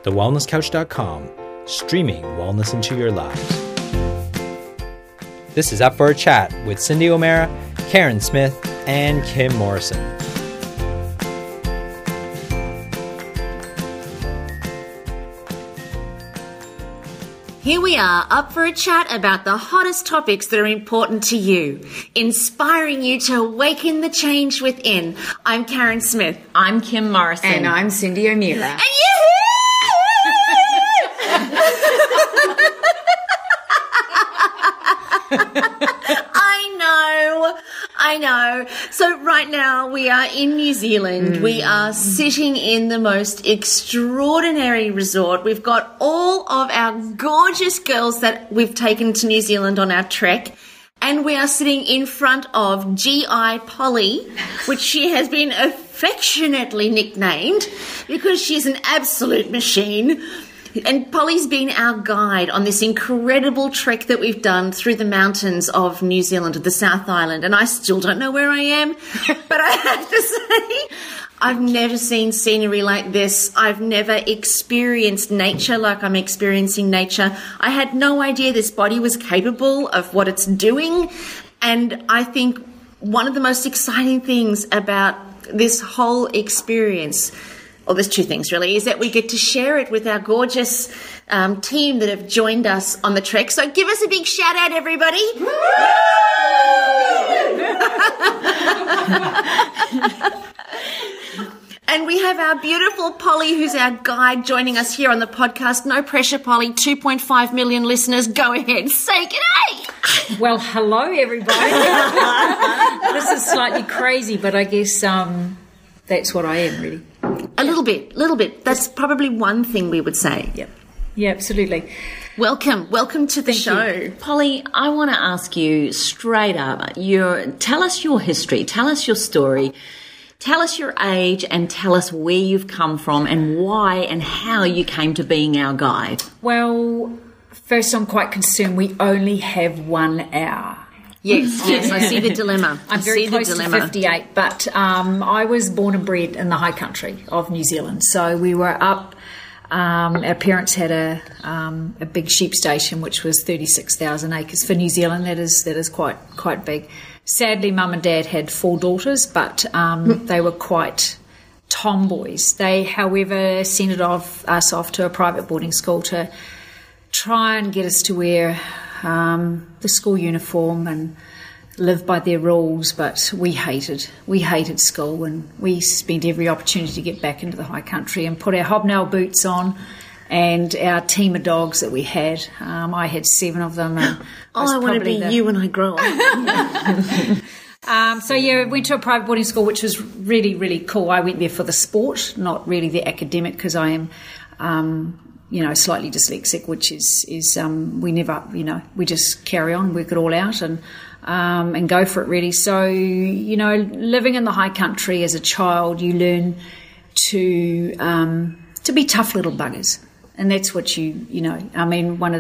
thewellnesscouch.com, streaming wellness into your lives. This is Up for a Chat with Cindy O'Mara, Karen Smith, and Kim Morrison. Here we are, up for a chat about the hottest topics that are important to you, inspiring you to awaken the change within. I'm Karen Smith. I'm Kim Morrison. And I'm Cindy O'Mara. And I know. So right now we are in New Zealand. We are sitting in the most extraordinary resort. We've got all of our gorgeous girls that we've taken to New Zealand on our trek. And we are sitting in front of GI Polly, which she has been affectionately nicknamed because she's an absolute machine. And Polly's been our guide on this incredible trek that we've done through the mountains of New Zealand, the South Island. And I still don't know where I am, but I have to say, I've never seen scenery like this. I've never experienced nature like I'm experiencing nature. I had no idea this body was capable of what it's doing. And I think one of the most exciting things about this whole experience, well, there's two things really, is that we get to share it with our gorgeous team that have joined us on the trek. So give us a big shout out, everybody. And we have our beautiful Polly, who's our guide, joining us here on the podcast. No pressure, Polly. 2.5 million listeners. Go ahead. Say g'day. Well, hello, everybody. This is slightly crazy, but I guess that's what I am, really. A little bit. That's probably one thing we would say. Yep. Yeah, absolutely. Welcome to the show. You. Polly, I want to ask you straight up, tell us your history, tell us your story, tell us your age, and tell us where you've come from and why and how you came to being our guide. Well, first I'm quite concerned we only have 1 hour. Yes, I see the dilemma. I'm very close to 58, but I was born and bred in the high country of New Zealand. So we were up, our parents had a big sheep station, which was 36,000 acres for New Zealand. That is quite big. Sadly, Mum and Dad had 4 daughters, but they were quite tomboys. They, however, sent us off to a private boarding school to try and get us to wear the school uniform and live by their rules, but we hated school, and we spent every opportunity to get back into the high country and put our hobnail boots on and our team of dogs that we had. I had 7 of them. And I want to be you when I grow up. So yeah, I went to a private boarding school, which was really, really cool. I went there for the sport, not really the academic, because I am slightly dyslexic, which is we never, we just carry on, work it all out and go for it really. So, living in the high country as a child, you learn to be tough little buggers. And that's what one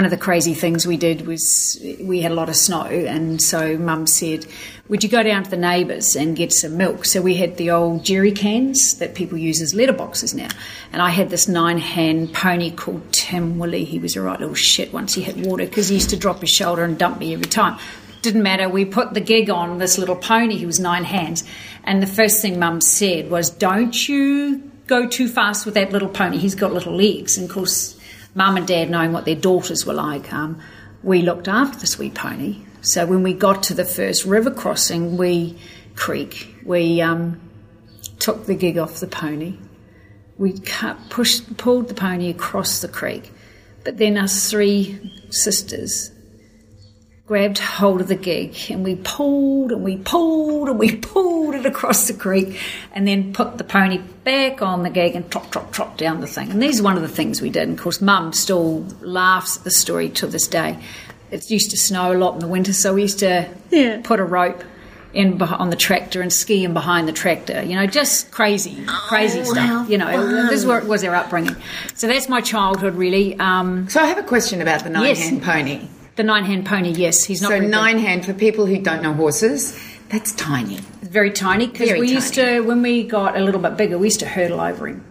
of the crazy things we did was we had a lot of snow, and so Mum said, would you go down to the neighbours and get some milk? So we had the old jerry cans that people use as letterboxes now, and I had this 9-hand pony called Tim Willie. He was a right little shit once he hit water, because he used to drop his shoulder and dump me every time. Didn't matter, we put the gig on this little pony. He was 9 hands, and the first thing Mum said was, don't you go too fast with that little pony, he's got little legs. And of course, Mum and Dad, knowing what their daughters were like, we looked after the sweet pony. So when we got to the first river crossing, we took the gig off the pony. We pulled the pony across the creek, but then us 3 sisters grabbed hold of the gig, and we pulled and we pulled and we pulled it across the creek, and then put the pony back on the gig and trot down the thing. And these are one of the things we did. And of course, Mum still laughs at the story to this day. It used to snow a lot in the winter, so we used to put a rope on the tractor and ski in behind the tractor. Just crazy stuff. This was our upbringing. So that's my childhood, really. So I have a question about the 9-hand pony. The 9-hand pony, yes. He's not so very 9-hand, for people who don't know horses, that's tiny. Very tiny, because we used to, when we got a little bit bigger, we used to hurdle over him.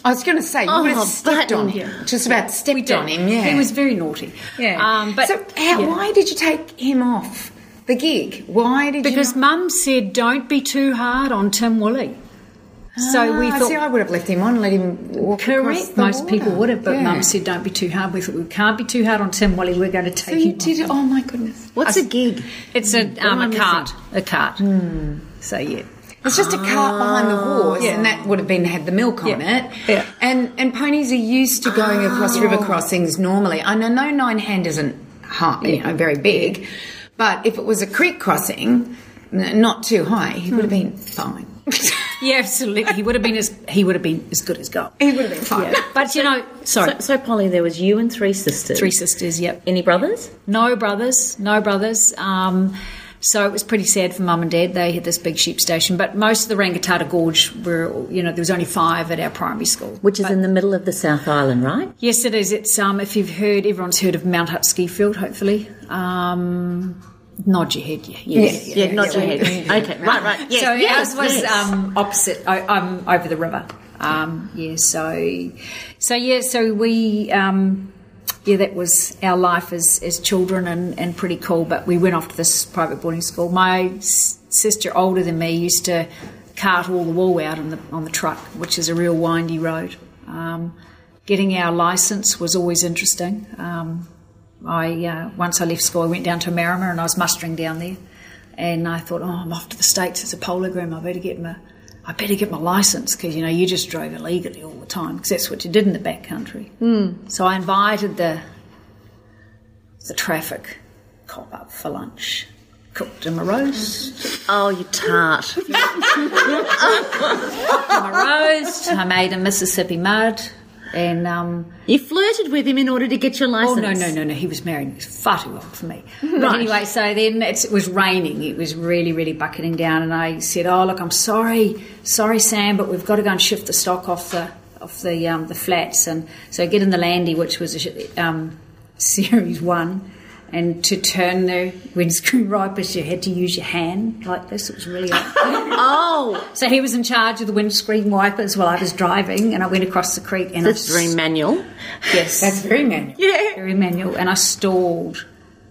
I was going to say, you would have stepped on him. Just about stepped on him, yeah. He was very naughty. Yeah. But why did you take him off the gig? Why did Because Mum said, don't be too hard on Tim Willie. So we thought... See, I would have left him on and let him walk across the most water. people would have, but Mum said, don't be too hard. We thought, we can't be too hard on Tim Willie. We're going to take him off. Oh, my goodness. What's a gig? It's a cart. A cart. So, yeah. It's just a cart behind the horse, and that would have had the milk on it. Yeah. And ponies are used to going across river crossings normally. I know Nine Hand isn't very big, but if it was a creek crossing, not too high, he would have been fine. Yeah, absolutely. He would have been as good as gold. He would have been fine. Yeah. But sorry. So Polly, there was you and 3 sisters. 3 sisters. Yep. Any brothers? No brothers. So it was pretty sad for Mum and Dad. They had this big sheep station, but most of the Rangitata Gorge were, there was only 5 at our primary school, which is in the middle of the South Island, right? Yes, it is. It's if you've heard, everyone's heard of Mount Hutt Ski Field, hopefully. Nod your head, yeah, nod your head. Okay, right. Yes, so ours was opposite, over the river. So we, that was our life as children and pretty cool. But we went off to this private boarding school. My sister, older than me, used to cart all the wool out on the truck, which is a real windy road. Getting our licence was always interesting. Once I left school, I went down to Marama and I was mustering down there, and I thought, I'm off to the States as a pologram. I better get my licence, because you just drove illegally all the time, because that's what you did in the backcountry. So I invited the traffic cop up for lunch, cooked him a roast. Oh, you tart! Cooked him a roast. I made a Mississippi mud. And you flirted with him in order to get your licence? Oh, no. He was married. He was far too old for me. But anyway, so then it was raining. It was really, really bucketing down. And I said, look, I'm sorry, Sam, but we've got to go and shift the stock off the flats. And so I get in the Landy, which was Series 1. And to turn the windscreen wipers, you had to use your hand like this. It was really Oh! So he was in charge of the windscreen wipers while I was driving, and I went across the creek. And that's very manual. Yes. That's very manual. Yeah. Very manual. And I stalled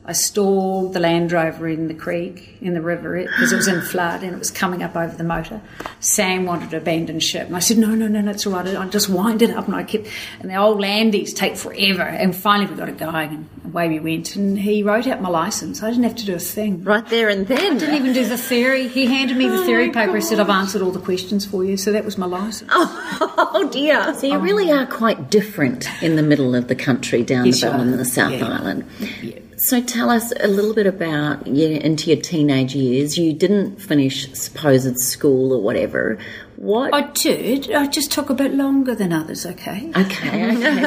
the Land Rover in the creek, in the river, because it was in flood and it was coming up over the motor. Sam wanted to abandon ship, and I said, no, it's all right. I just wind it up, and and the old Landies take forever. And finally we got it going, and away we went. And he wrote out my licence. I didn't have to do a thing. Right there and then. I didn't even do the theory. He handed me the theory paper. He said, I've answered all the questions for you. So that was my licence. Oh dear. So you really are quite different in the middle of the country down the bottom of the South Island. Yeah. So tell us a little bit about into your teenage years. You didn't finish supposed school or whatever. What? I did. I just took a bit longer than others, okay? Okay.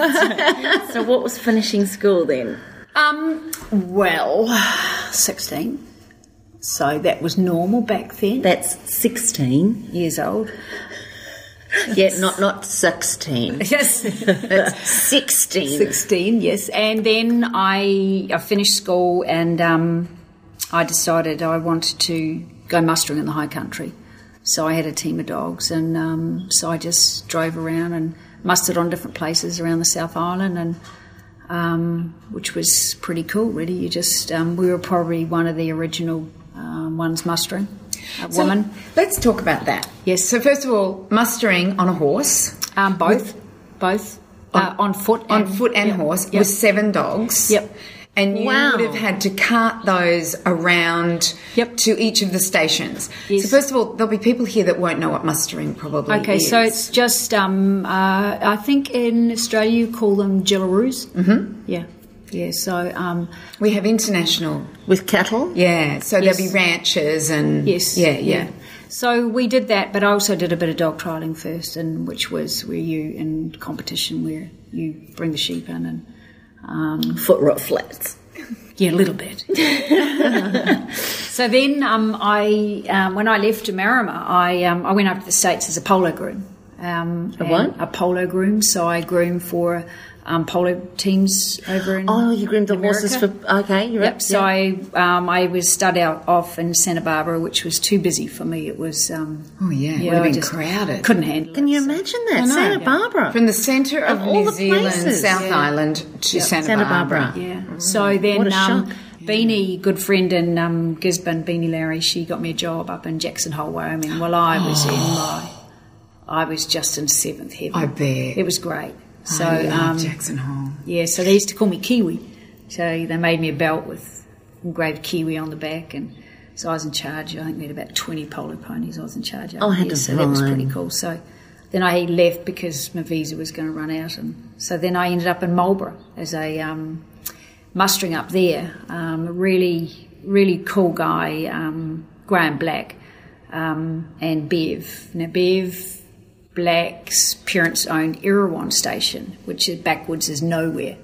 So what was finishing school then? 16. So that was normal back then. That's 16 years old. Yeah, not 16. Yes. It's 16. 16, yes. And then I finished school, and I decided I wanted to go mustering in the high country. So I had a team of dogs, and so I just drove around and mustered on different places around the South Island, and which was pretty cool, really. You just we were probably one of the original ones mustering. Woman. Let's talk about that. Yes. So first of all, mustering on a horse. Both. On foot. And horse with 7 dogs. Yep. And you would have had to cart those around to each of the stations. Yes. So first of all, there'll be people here that won't know what mustering probably is. Okay, so it's just, I think in Australia you call them gillaroos. Mm-hmm. Yeah. Yeah, so... we have international... With cattle? Yeah, so there'll be ranches and... Yes. Yeah. So we did that, but I also did a bit of dog trialling first, and which was where you, in competition, where you bring the sheep in and... foot rot flats. Yeah, a little bit. So then when I left Marama, I went over to the States as a polo groom. A polo groom. So I groom for polo teams over in you groomed the America. horses for... Okay, you're Yep. right. So I was started out off in Santa Barbara, which was too busy for me. It was... It would have been crowded. Couldn't handle it. Can you imagine that? Santa Barbara. From the centre of all New the Zealand, places. South Island to Santa Barbara. Yeah. So then What a shock. Beanie, good friend in Gisborne, Beanie Larry, she got me a job up in Jackson Hole, Wyoming. Well, I was just in seventh heaven. I bet. It was great. So I love Jackson Hole. yeah, so they used to call me Kiwi. So they made me a belt with engraved Kiwi on the back, and so I was in charge. I think we had about 20 polo ponies I was in charge of. So that was pretty cool. So then I left because my visa was going to run out, and so then I ended up in Marlborough as a mustering up there. A really, really cool guy, Graham Black, and Bev. Now Bev Black's parents owned Erewhon Station, which is backwards is nowhere.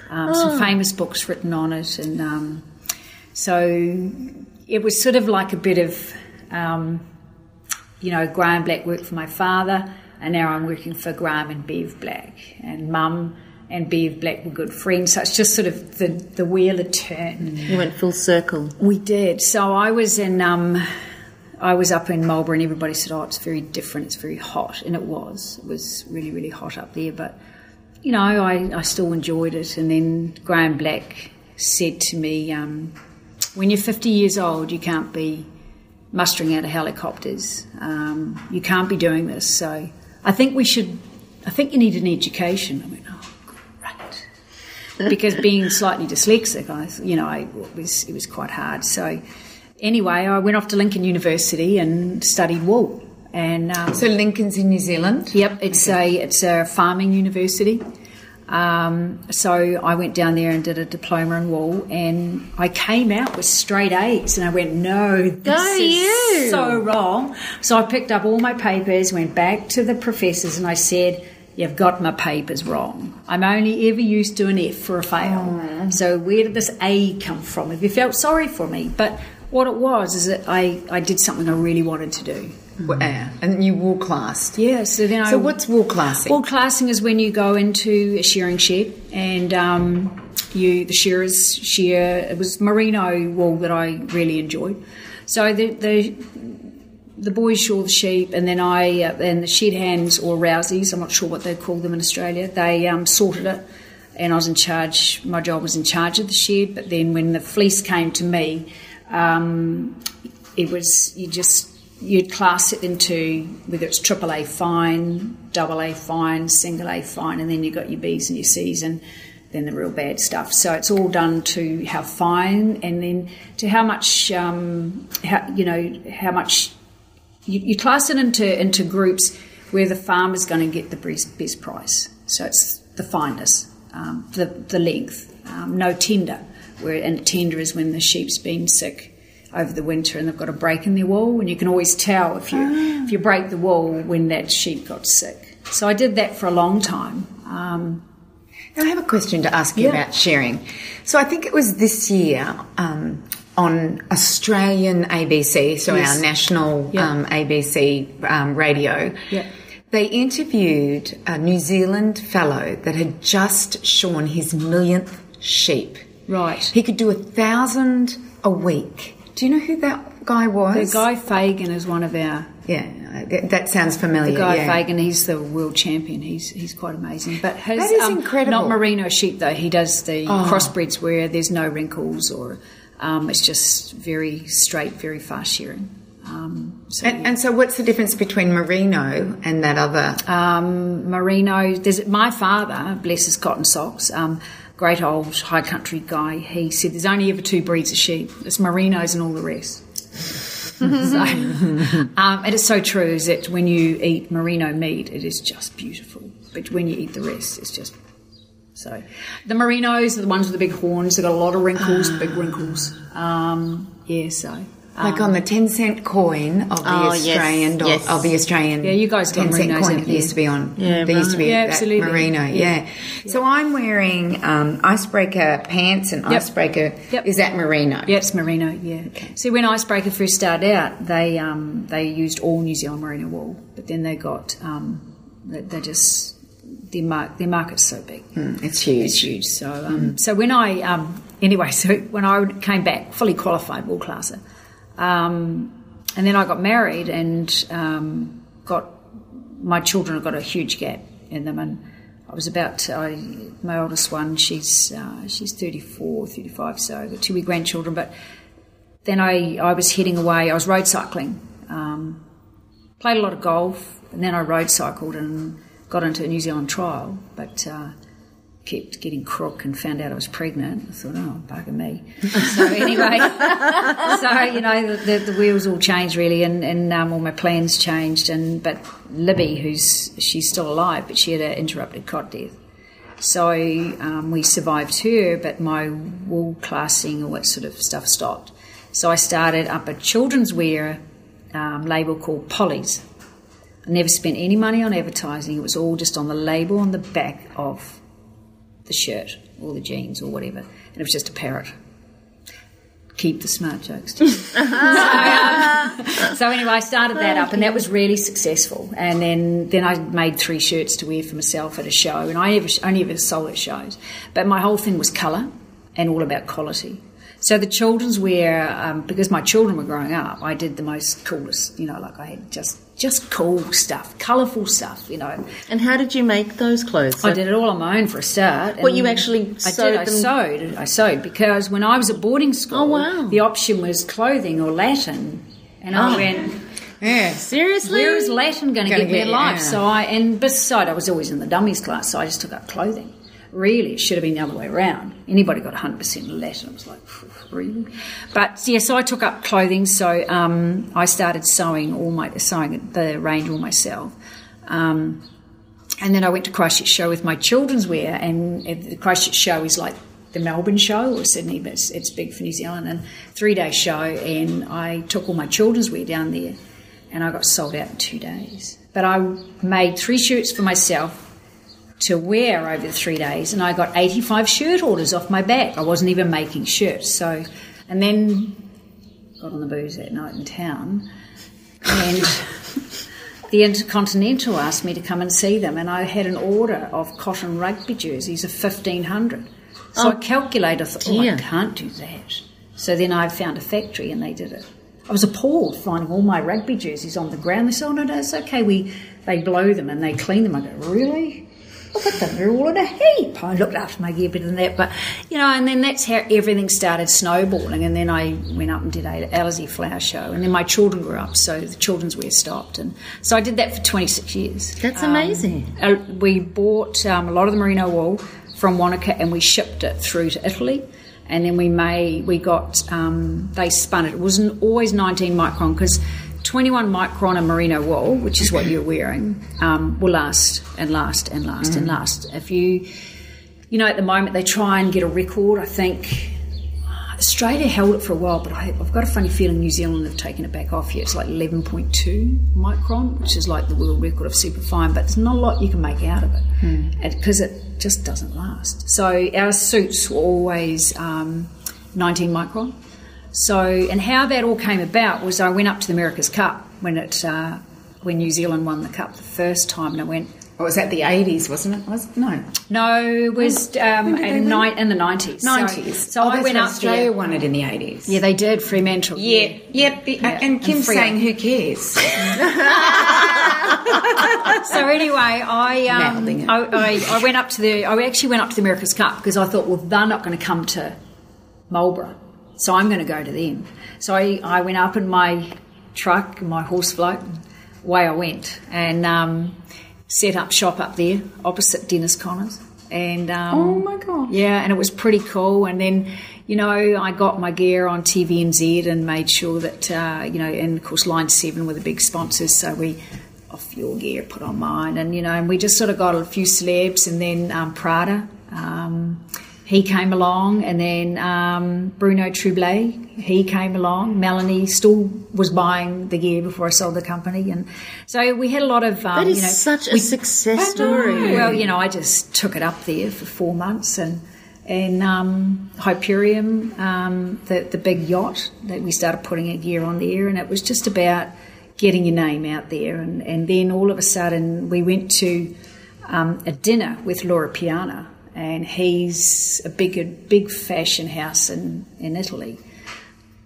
Some famous books written on it, and so it was sort of like a bit of, Graham Black worked for my father, and now I'm working for Graham and Bev Black, and Mum and Bev Black were good friends. So it's just sort of the wheel had turned. You went full circle. We did. So I was up in Marlborough, and everybody said, "Oh, it's very different. It's very hot," and it was. It was really, really hot up there. But I still enjoyed it. And then Graham Black said to me, "When you're 50 years old, you can't be mustering out of helicopters. You can't be doing this. So I think you need an education." I went, "Oh, great," because being slightly dyslexic, it was quite hard. So. Anyway, I went off to Lincoln University and studied wool. And so Lincoln's in New Zealand? Yep, it's a farming university. So I went down there and did a diploma in wool, and I came out with straight A's, and I went, "No, this is so wrong." So I picked up all my papers, went back to the professors, and I said, "You've got my papers wrong. I'm only ever used to an F for a fail. So where did this A come from?" If you felt sorry for me, but what it was is that I did something I really wanted to do. And you wool classed? Yeah. So what's wool classing? Wool classing is when you go into a shearing shed and the shearers shear. It was merino wool that I really enjoyed. So the boys shore the sheep, and then and the shed hands or rousies, I'm not sure what they call them in Australia, they sorted it, and I was in charge. My job was in charge of the shed. But then when the fleece came to me, it was you'd class it into whether it's AAA fine, AA fine, single A fine, and then you've got your B's and your C's and then the real bad stuff. So it's all done to how fine, and then to how much how much you class it into groups where the farmer's going to get the best price. So it's the fineness, the length, no tender. And tender is when the sheep's been sick over the winter and they've got a break in their wool, and you can always tell if you break the wool when that sheep got sick. So I did that for a long time. Now I have a question to ask you about shearing. So I think it was this year on Australian ABC, so our national ABC radio. Yeah. They interviewed a New Zealand fellow that had just shorn his 1,000th sheep. Right. He could do 1,000 a week. Do you know who that guy was? The Guy Fagan is one of our... Yeah, that sounds familiar. The Guy Fagan, he's the world champion. He's quite amazing. But his, that is incredible. Not merino sheep, though. He does the crossbreds where there's no wrinkles or it's just very straight, very fast shearing. So what's the difference between merino and that other? Merino, my father, bless his cotton socks, great old high country guy, he said there's only ever two breeds of sheep. It's merinos and all the rest. And it's so true, is that when you eat merino meat, it is just beautiful. But when you eat the rest, it's just... So the merinos are the ones with the big horns. They've got a lot of wrinkles, big wrinkles. Like on the 10-cent coin of the Australian of the Australian. Yeah, you guys got 10-cent coin. It used to be on. Yeah, there used to be that absolutely. merino. Yeah. So I'm wearing icebreaker pants and icebreaker. Yep. Is that merino? Yeah, it's merino. Yeah. Okay. See, when Icebreaker first started out, they used all New Zealand merino wool, but then they got They're just their market's so big. It's huge. It's huge. So so when I when I came back, fully qualified wool classer, and then I got married and my children have got a huge gap in them, and I was my oldest one, she's 34, 35, so I've got 2 wee grandchildren, but then I was heading away, I was road cycling, played a lot of golf, and then I road cycled and got into a New Zealand trial, but kept getting crook and found out I was pregnant. I thought, oh, bugger me. So anyway, the wheels all changed really, and all my plans changed. But Libby, she's still alive, but she had an interrupted cot death. So we survived her, but my wool classing, all that sort of stuff stopped. So I started up a children's wear label called Polly's. I never spent any money on advertising. It was all just on the label on the back of the shirt or the jeans or whatever, and it was just a parrot. Keep the smart jokes too. So anyway, I started that up, and that was really successful. And then I made 3 shirts to wear for myself at a show, and I only ever sold at shows. But my whole thing was colour and all about quality. So the children's wear, because my children were growing up, I did the most coolest, I had just cool stuff, colourful stuff, And how did you make those clothes? I did it all on my own for a start. What, you actually sewed them? I sewed because when I was at boarding school, wow, the option was clothing or Latin. And I went, yeah, seriously? Where is Latin going to get me in life? Yeah. So and beside, I was always in the dummies class, so I just took up clothing. Really, it should have been the other way around. Anybody got 100% Latin, I was like, really? But yeah, so I took up clothing. So I started sewing the range all myself. And then I went to Christchurch Show with my children's wear, and the Christchurch Show is like the Melbourne Show or Sydney, but it's big for New Zealand, and 3-day show, and I took all my children's wear down there, and I got sold out in 2 days. But I made 3 shirts for myself to wear over the 3 days, and I got 85 shirt orders off my back. I wasn't even making shirts. So, and then got on the booze that night in town, and the Intercontinental asked me to come and see them, and I had an order of cotton rugby jerseys of 1,500. So I calculated, I thought, I can't do that. So then I found a factory, and they did it. I was appalled finding all my rugby jerseys on the ground. They said, oh, no, it's okay. They blow them and they clean them. I go, really? Look at them, they're all in a heap. I looked after my gear better than that, but, and then that's how everything started snowballing, and then I went up and did a Alizé flower show, and then my children grew up, so the children's wear stopped, and so I did that for 26 years. That's amazing. We bought a lot of the merino wool from Wanaka, and we shipped it through to Italy, and then they spun it. It wasn't always 19 micron, because 21 micron of merino wool, which is what you're wearing, will last and last and last and last. If you at the moment they try and get a record. I think Australia held it for a while, but I've got a funny feeling New Zealand have taken it back off here. It's like 11.2 micron, which is like the world record of superfine, but there's not a lot you can make out of it because it just doesn't last. So our suits were always 19 micron. So, and how that all came about was I went up to the America's Cup when New Zealand won the Cup the first time, and I went... Oh, was that the 80s, wasn't it? No, it was in the 90s. 90s. So I went up Australia there. won it in the 80s. Yeah, they did, Fremantle. Yep. And Kim's saying, who cares? So anyway, I went up to I actually went up to the America's Cup because I thought, well, they're not going to come to Marlborough, so I'm going to go to them. So I went up in my truck, my horse float, and away I went, and set up shop up there opposite Dennis Connors. And oh my God. Yeah, and it was pretty cool. And then, I got my gear on TVNZ and made sure that, and of course Line 7 were the big sponsors, so we off your gear, put on mine, and and we just sort of got a few celebs, and then Prada, he came along, and then Bruno Trublet, he came along. Melanie still was buying the gear before I sold the company, and so we had a lot of. That is such a success story. Well, I just took it up there for 4 months, and Hyperion, the big yacht that we started putting our gear on there, and it was just about getting your name out there. And then all of a sudden we went to a dinner with Laura Piana, and he's a big fashion house in Italy.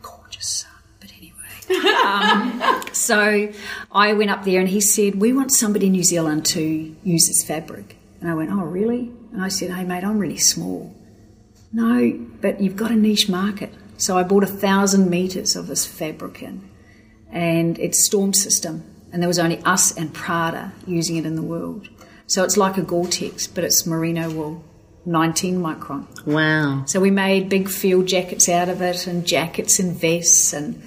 Gorgeous. But anyway. So I went up there and he said, we want somebody in New Zealand to use this fabric. And I went, oh, really? And I said, hey, mate, I'm really small. No, but you've got a niche market. So I bought 1,000 metres of this fabric in, and it's Storm System, and there was only us and Prada using it in the world. So it's like a Gore-Tex, but it's merino wool, 19 micron. Wow. So we made big field jackets out of it, and jackets and vests, and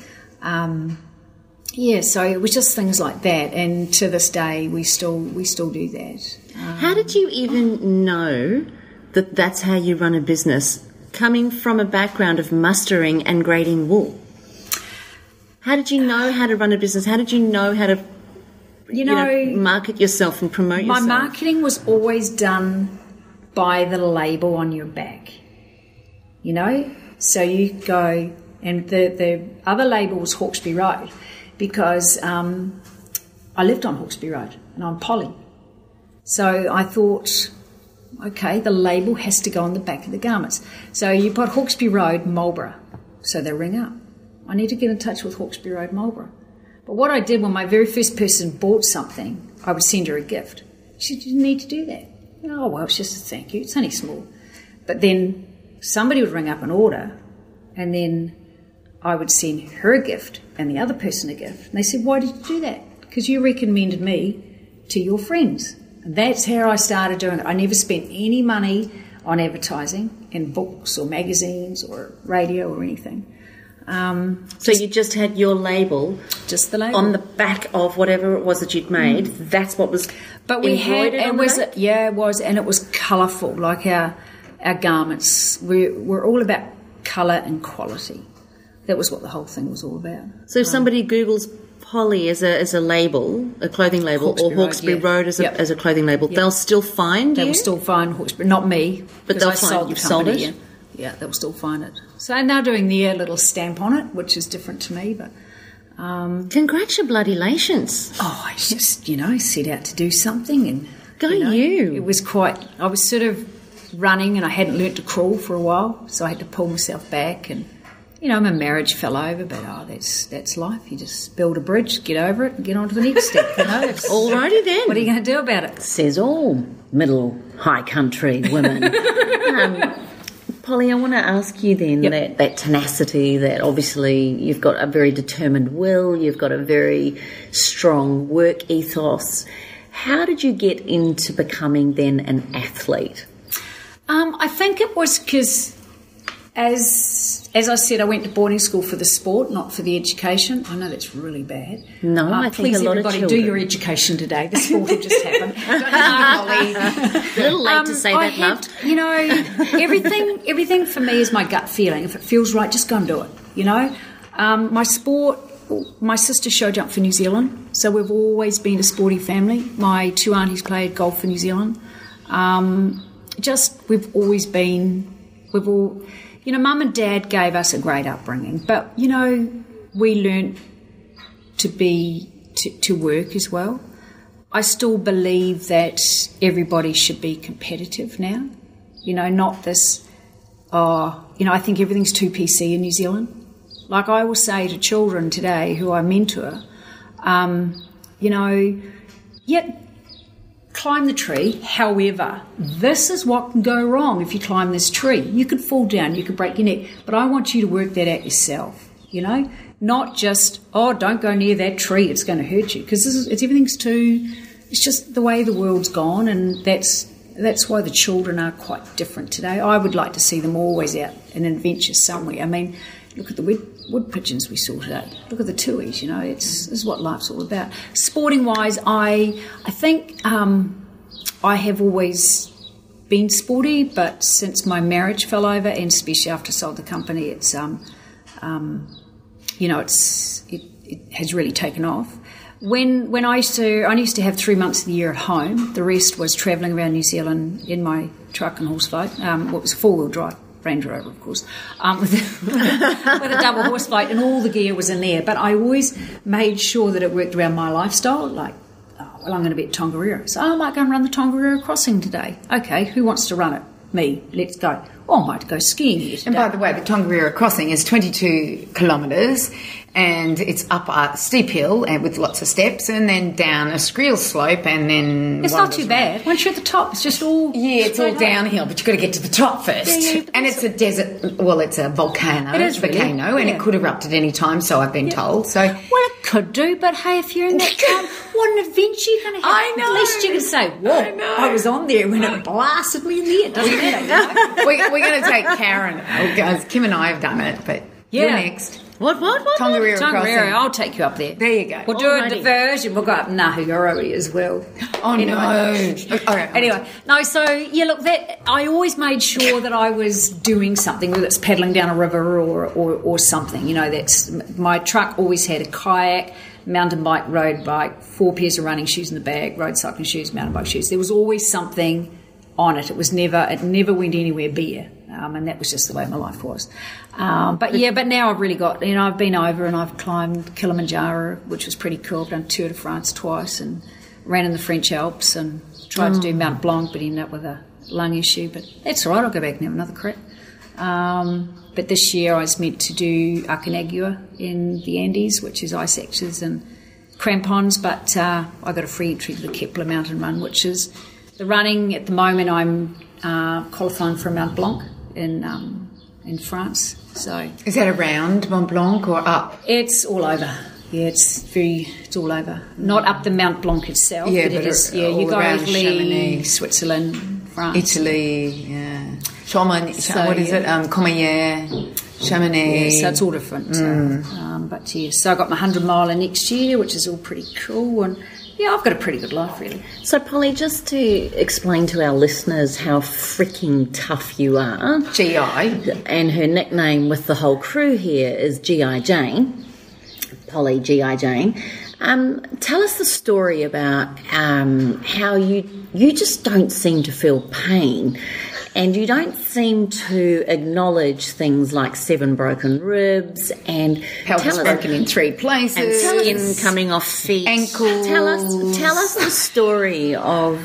so it was just things like that. And to this day, we still do that. How did you even know that that's how you run a business, coming from a background of mustering and grading wool? How did you know how to run a business? How did you know how to market yourself and promote yourself? My marketing was always done by the label on your back, So you go, and the other label was Hawkesbury Road, because I lived on Hawkesbury Road and I'm Polly. So I thought, okay, the label has to go on the back of the garments. So you put Hawkesbury Road, Marlborough. So they ring up. I need to get in touch with Hawkesbury Road, Marlborough. But what I did when my very first person bought something, I would send her a gift. She said, you didn't need to do that. Oh, well, it's just a thank you. It's only small. But then somebody would ring up an order, and then I would send her a gift and the other person a gift. And they said, why did you do that? Because you recommended me to your friends. And that's how I started doing it. I never spent any money on advertising in books or magazines or radio or anything. So you just had your label, just the label on the back of whatever it was that you'd made. That's what was. But we had it was it was, and it was colourful. Like our garments, we're all about colour and quality. That was what the whole thing was all about. So if somebody Googles Polly as a label, a clothing label, Hawkesbury or Hawkesbury Road as a clothing label, they'll still find you. They will still find Hawkesbury, not me, but they'll find you've sold it. Yeah, they'll still find it. So and they're doing their little stamp on it, which is different to me. But congratulations! Oh, I just set out to do something, and you. It was quite. I was sort of running, and I hadn't learnt to crawl for a while, so I had to pull myself back. And my marriage fell over, but that's life. You just build a bridge, get over it, and get on to the next step. Alrighty then. What are you going to do about it? Says all middle high country women. Polly, I want to ask you then that tenacity, that obviously you've got a very determined will, you've got a very strong work ethos. How did you get into becoming then an athlete? I think it was because, as I said, I went to boarding school for the sport, not for the education. I know that's really bad. No, I think a lot of children. Please, everybody, do your education today. The sport will just happen. A little late to say that, love. Everything for me is my gut feeling. If it feels right, just go and do it. My sport. My sister show jumped for New Zealand, so we've always been a sporty family. My two aunties played golf for New Zealand. We've always been. Mum and Dad gave us a great upbringing, but, we learnt to work as well. I still believe that everybody should be competitive now, not this, I think everything's too PC in New Zealand. Like I will say to children today who I mentor, climb the tree. However, this is what can go wrong if you climb this tree. You could fall down, you could break your neck, but I want you to work that out yourself, not just, don't go near that tree, it's going to hurt you, because it's just the way the world's gone, and that's why the children are quite different today. I would like to see them always out in an adventure somewhere. I mean, look at the wood pigeons we saw today. Look at the tuis, this is what life's all about. Sporting-wise, I think I have always been sporty, but since my marriage fell over, and especially after I sold the company, it has really taken off. When I used to have 3 months of the year at home. The rest was travelling around New Zealand in my truck and horse float. It was 4-wheel drive. Range Rover, of course, with a double horse float, and all the gear was in there. But I always made sure that it worked around my lifestyle, like, well, I'm going to be at Tongariro, so I might go and run the Tongariro crossing today. Okay, who wants to run it? Me. Let's go. Oh, I might go skiing here today. And by the way, the Tongariro crossing is 22 kilometres, and it's up a steep hill and with lots of steps, and then down a screel slope, and then it's not too bad. Once you're at the top, it's just all it's all downhill, but you've got to get to the top first. Yeah, and it's a desert. Well, it's a volcano. It is really, and it could erupt at any time. So I've been told. So well, it could do, but hey, if you're in that time, what an adventure you're going to have! I know. At least you can say, "Whoa, I was on there when it blasted me in the air." Doesn't matter. We're going to take Karen. Guys, Kim and I have done it, but you're next. What? Tongariro crossing. I'll take you up there. There you go. We'll do a diversion. We'll go up Ngahurori as well. Oh, anyway. no. All right. Anyway, no, so, yeah, look, that I always made sure that I was doing something, whether it's paddling down a river or something. You know, that's my truck always had a kayak, mountain bike, road bike, 4 pairs of running shoes in the bag, road cycling shoes, mountain bike shoes. There was always something on it. It never went anywhere bare. And that was just the way my life was. But now I've really got, I've been over and I've climbed Kilimanjaro, which was pretty cool. I've done Tour de France twice and ran in the French Alps and tried to do Mount Blanc, but ended up with a lung issue. But that's all right, I'll go back and have another crack. But this year I was meant to do Aconcagua in the Andes, which is ice axes and crampons, but I got a free entry to the Cpilly mountain run, which is the running. At the moment I'm qualifying for Mount Blanc in France. So is that around Mont Blanc or up? It's all over. Yeah, it's all over. Not up the Mount Blanc itself, but it is. Yeah, you go Italy, Italy, Switzerland, France, Italy. Yeah, what is it? Courmayeur, Chamonix. Yeah, so it's all different. But yeah, so I got my 100 miler next year, which is all pretty cool, and yeah, I've got a pretty good life, really. So, Polly, just to explain to our listeners how freaking tough you are. G.I. And her nickname with the whole crew here is G.I. Jane. Polly G.I. Jane. Tell us the story about how you just don't seem to feel pain. And you don't seem to acknowledge things like 7 broken ribs and pelvis broken in 3 places, and skin coming off feet, ankles. Tell us the story of.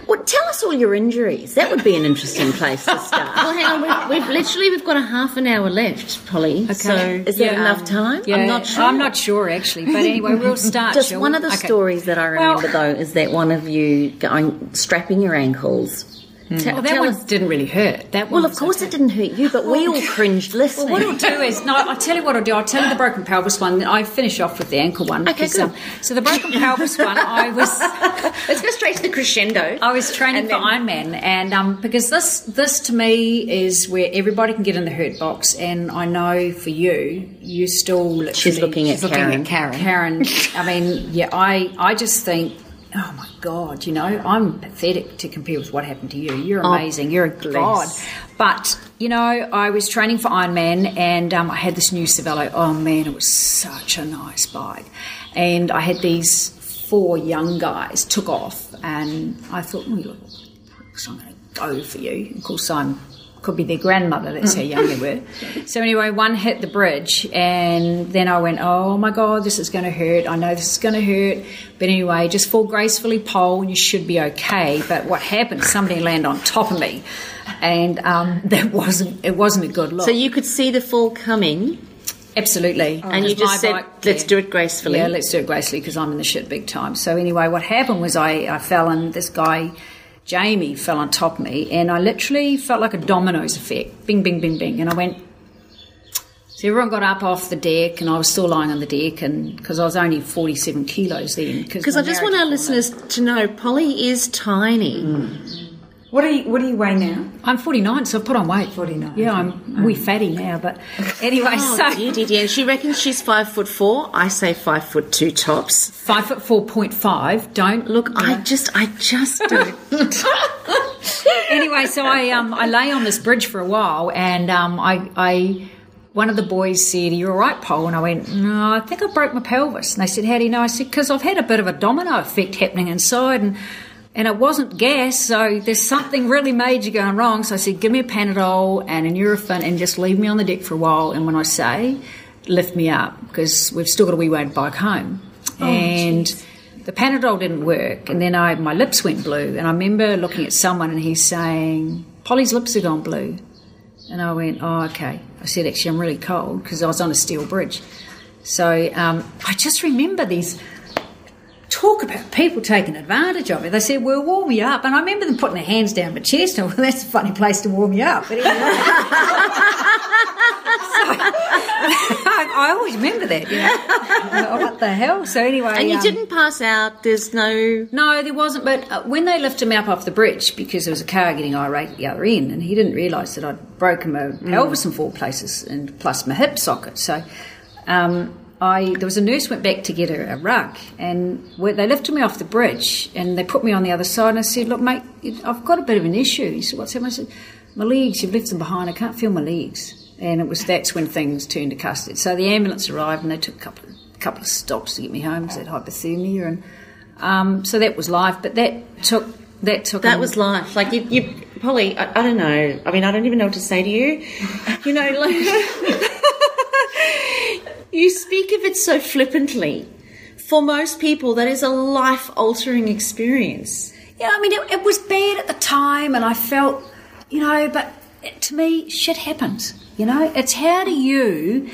Well, tell us all your injuries. That would be an interesting place to start. Well, hang on. We've got a half an hour left, Polly. Okay. So is that enough time? Yeah, I'm not sure. Actually. But anyway, we'll start. Just one of the stories that I remember, though, is that one of you strapping your ankles. Well, that one didn't really hurt. Well, of course it didn't hurt you, but we all cringed listening. Well, what I'll do is, I'll tell you what I'll do. I'll tell you the broken pelvis one. I finish off with the ankle one. Okay, good. So the broken pelvis one, I was... Let's go straight to the crescendo. I was training for Ironman, and because this to me is where everybody can get in the hurt box, and I know for you still literally... She's looking at Karen. Karen, I mean, yeah, I just think... Oh my God, I'm pathetic to compare with what happened to you. You're amazing. You're a god. But, I was training for Ironman and I had this new Cpilly. Oh man, it was such a nice bike. And I had these 4 young guys took off and I thought, well, look, I'm going to go for you. Of course, could be their grandmother, that's how young they were. So anyway, one hit the bridge and then I went, oh my God, this is going to hurt. I know this is going to hurt. But anyway, just fall gracefully pole and you should be okay. But what happened, somebody landed on top of me and it wasn't a good look. So you could see the fall coming? Absolutely. And you just said, let's do it gracefully. Yeah, let's do it gracefully because I'm in the shit big time. So anyway, what happened was I fell and this guy... Jamie fell on top of me and I literally felt like a dominoes effect. Bing, bing, bing, bing. And I went... So everyone got up off the deck and I was still lying on the deck and because I was only 47 kilos then. Because I just want our listeners to know Polly is tiny. What do you weigh now? I'm 49, so I've put on weight. 49. Yeah, I'm wee fatty now, but anyway, dear. And she reckons she's 5'4". I say 5'2" tops. 5'4.5". Don't look. I just don't. Anyway, so I lay on this bridge for a while, and I one of the boys said, "Are you all right, Pole?" And I went, "No, I think I broke my pelvis." And they said, "How do you know?" I said, "Because I've had a bit of a domino effect happening inside." And it wasn't gas, so there's something really major going wrong. So I said, give me a Panadol and a Nurofen and just leave me on the deck for a while. And when I say, lift me up, because we've still got a wee way to bike home. The Panadol didn't work, and then my lips went blue. And I remember looking at someone and he's saying, Polly's lips have gone blue. And I went, oh, okay. I said, actually, I'm really cold, because I was on a steel bridge. So I just remember these talk about people taking advantage of it. They said, well, warm me up. And I remember them putting their hands down my chest. And, well, that's a funny place to warm you up. But anyway. I always remember that, you know. What the hell? So anyway. And you didn't pass out? There's no... No, there wasn't. But when they lifted me up off the bridge, because there was a car getting irate at the other end, and he didn't realise that I'd broken my pelvis in 4 places, and plus my hip socket. So there was a nurse went back to get a rug, and they lifted me off the bridge, and they put me on the other side, and I said, look, mate, I've got a bit of an issue. He said, what's happened? I said, my legs, you've left them behind. I can't feel my legs. And that's when things turned to custard. So the ambulance arrived, and they took a couple of stops to get me home because I had hypothermia, and so that was life. But that took. That was life. Like you Polly. I don't know. I mean, I don't even know what to say to you. You know, like you speak of it so flippantly. For most people, that is a life-altering experience. Yeah, I mean, it was bad at the time, and I felt, you know, but to me, shit happens. You know, it's how do you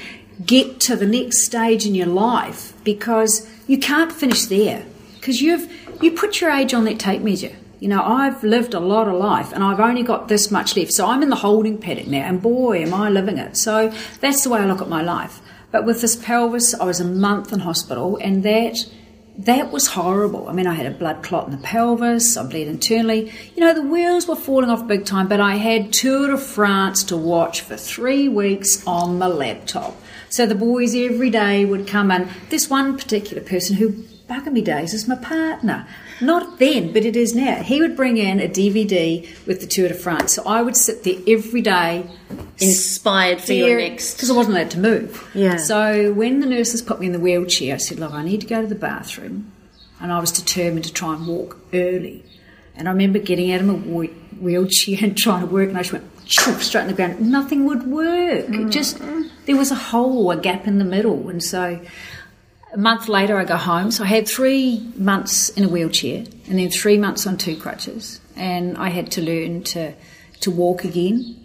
get to the next stage in your life, because you can't finish there, because you put your age on that tape measure. You know, I've lived a lot of life, and I've only got this much left. So I'm in the holding paddock now, and boy, am I living it. So that's the way I look at my life. But with this pelvis, I was a month in hospital, and that was horrible. I mean, I had a blood clot in the pelvis, I bled internally. You know, the wheels were falling off big time, but I had Tour de France to watch for 3 weeks on my laptop. So the boys every day would come in. This one particular person who, back in me days, is my partner. Not then, but it is now. He would bring in a DVD with the Tour de France. So I would sit there every day. Inspired for your next... Because I wasn't allowed to move. Yeah. So when the nurses put me in the wheelchair, I said, look, I need to go to the bathroom. And I was determined to try and walk early. And I remember getting out of my wheelchair and trying to work, and I just went straight in the ground. Nothing would work. It just... There was a hole, a gap in the middle. And so... A month later, I go home. So I had 3 months in a wheelchair, and then 3 months on 2 crutches. And I had to learn to walk again.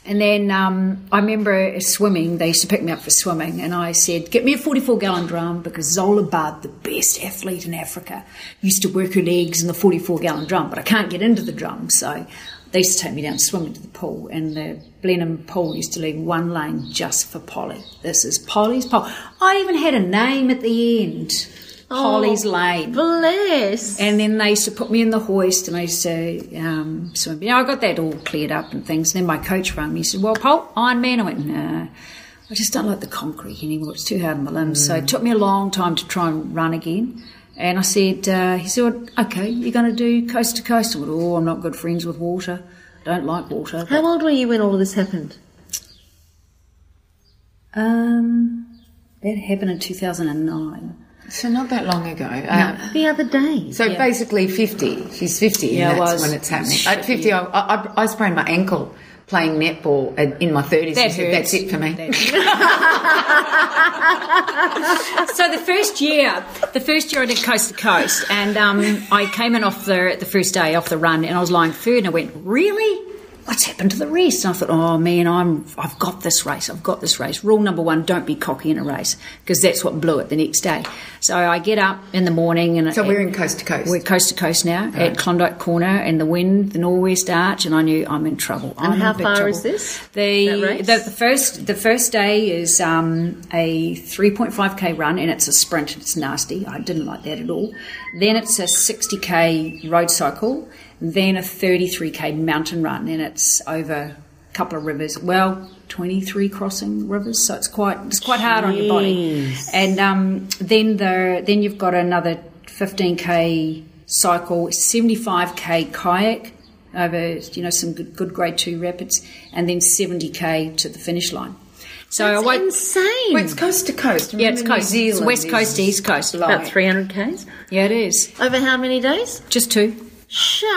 And then I remember swimming. They used to pick me up for swimming, and I said, get me a 44-gallon drum, because Zola Bud, the best athlete in Africa, used to work her legs in the 44-gallon drum, but I can't get into the drum. So they used to take me down swimming to the pool, and the Blenheim pool used to leave 1 lane just for Polly. This is Polly's pool. I even had a name at the end, Polly's Lane. Bless. And then they used to put me in the hoist, and I used to swim. You know, I got that all cleared up and things. And then my coach rang me. He said, well, Paul, Iron Man. I went, nah, I just don't like the concrete anymore. It's too hard on my limbs. So it took me a long time to try and run again. And I said, he said, well, okay, you're going to do coast to coast. I went, oh, I'm not good friends with water. Don't like water. How old were you when all of this happened? That happened in 2009. So not that long ago. The other day. So basically 50. She's 50, Yeah, and I that's was. when it's happening. At 50, I sprained my ankle playing netball in my 30s. That and said, hurts. that's it for me. So the first year I did coast to coast, and I came in off the first day off the run, and I was lying third, and I went, really? What's happened to the rest? And I thought, oh man, I've got this race. Rule number 1, don't be cocky in a race, because that's what blew it the next day. So I get up in the morning, and So we're in coast to coast. We're coast to coast now at Klondike Corner, and the wind, the northwest arch, and I knew I'm in trouble. And how far is this? The first day is a 3.5k run, and it's a sprint. It's nasty. I didn't like that at all. Then it's a 60k road cycle. Then a 33k mountain run, and it's over a couple of rivers. Well, 23 crossing rivers, so it's quite hard on your body. And then you've got another 15k cycle, 75k kayak over some good grade 2 rapids, and then 70k to the finish line. So That's I won't. insane. Well, it's coast to coast. Yeah, it's Remember, New coast. It's Zealand west coast is to east coast. About 300 k's. Yeah, it is. Over how many days? Just 2. Shut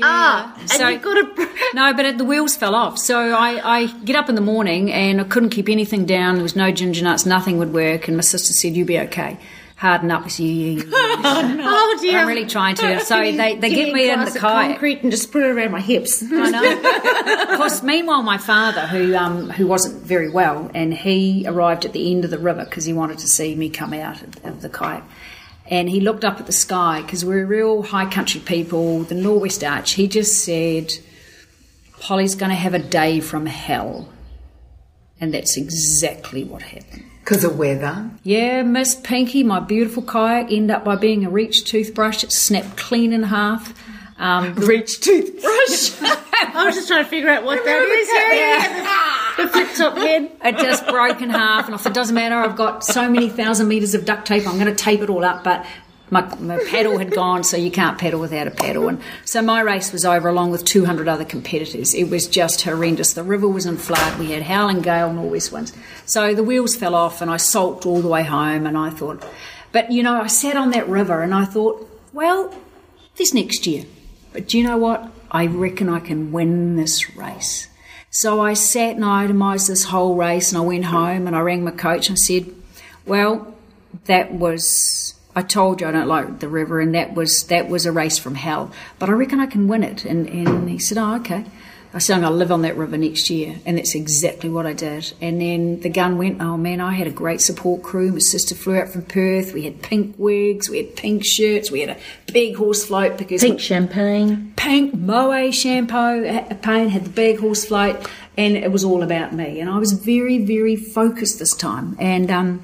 up. And So- you've got to... No, but the wheels fell off. So I get up in the morning and I couldn't keep anything down. There was no ginger nuts. Nothing would work. And my sister said, "You'll be okay. Harden up." I said, "Yeah." Oh, dear. I'm really trying to. So they get me in the kayak. concrete and just put it around my hips. I know. Of course, meanwhile, my father, who wasn't very well, and he arrived at the end of the river because he wanted to see me come out of the kayak. And he looked up at the sky because we're real high country people, the Norwest Arch. He just said, "Polly's going to have a day from hell." And that's exactly what happened. because of weather. Yeah, Miss Pinky, my beautiful kayak, ended up by being a Reach toothbrush. It snapped clean in half. Reach toothbrush. I was just trying to figure out what that is. Yeah. The flip top head. It just broke in half, and I thought, it doesn't matter, I've got so many thousand metres of duct tape, I'm going to tape it all up, but my paddle had gone, so you can't paddle without a paddle. And so my race was over along with 200 other competitors. It was just horrendous. The river was in flood, we had howling gale, northwest winds. So the wheels fell off and I sulked all the way home, and I thought, but you know, I sat on that river and I thought, well, this next year. But do you know what? I reckon I can win this race. So I sat and I itemised this whole race, and I went home and I rang my coach and I said, well, I told you I don't like the river, and that was a race from hell, but I reckon I can win it. And he said, oh, okay. I said, I'm going to live on that river next year, and that's exactly what I did. And then the gun went, oh man, I had a great support crew. My sister flew out from Perth. We had pink wigs, we had pink shirts, we had a big horse float because Pink champagne. pink Moe shampoo, had the big horse float, and it was all about me. And I was very, very focused this time. And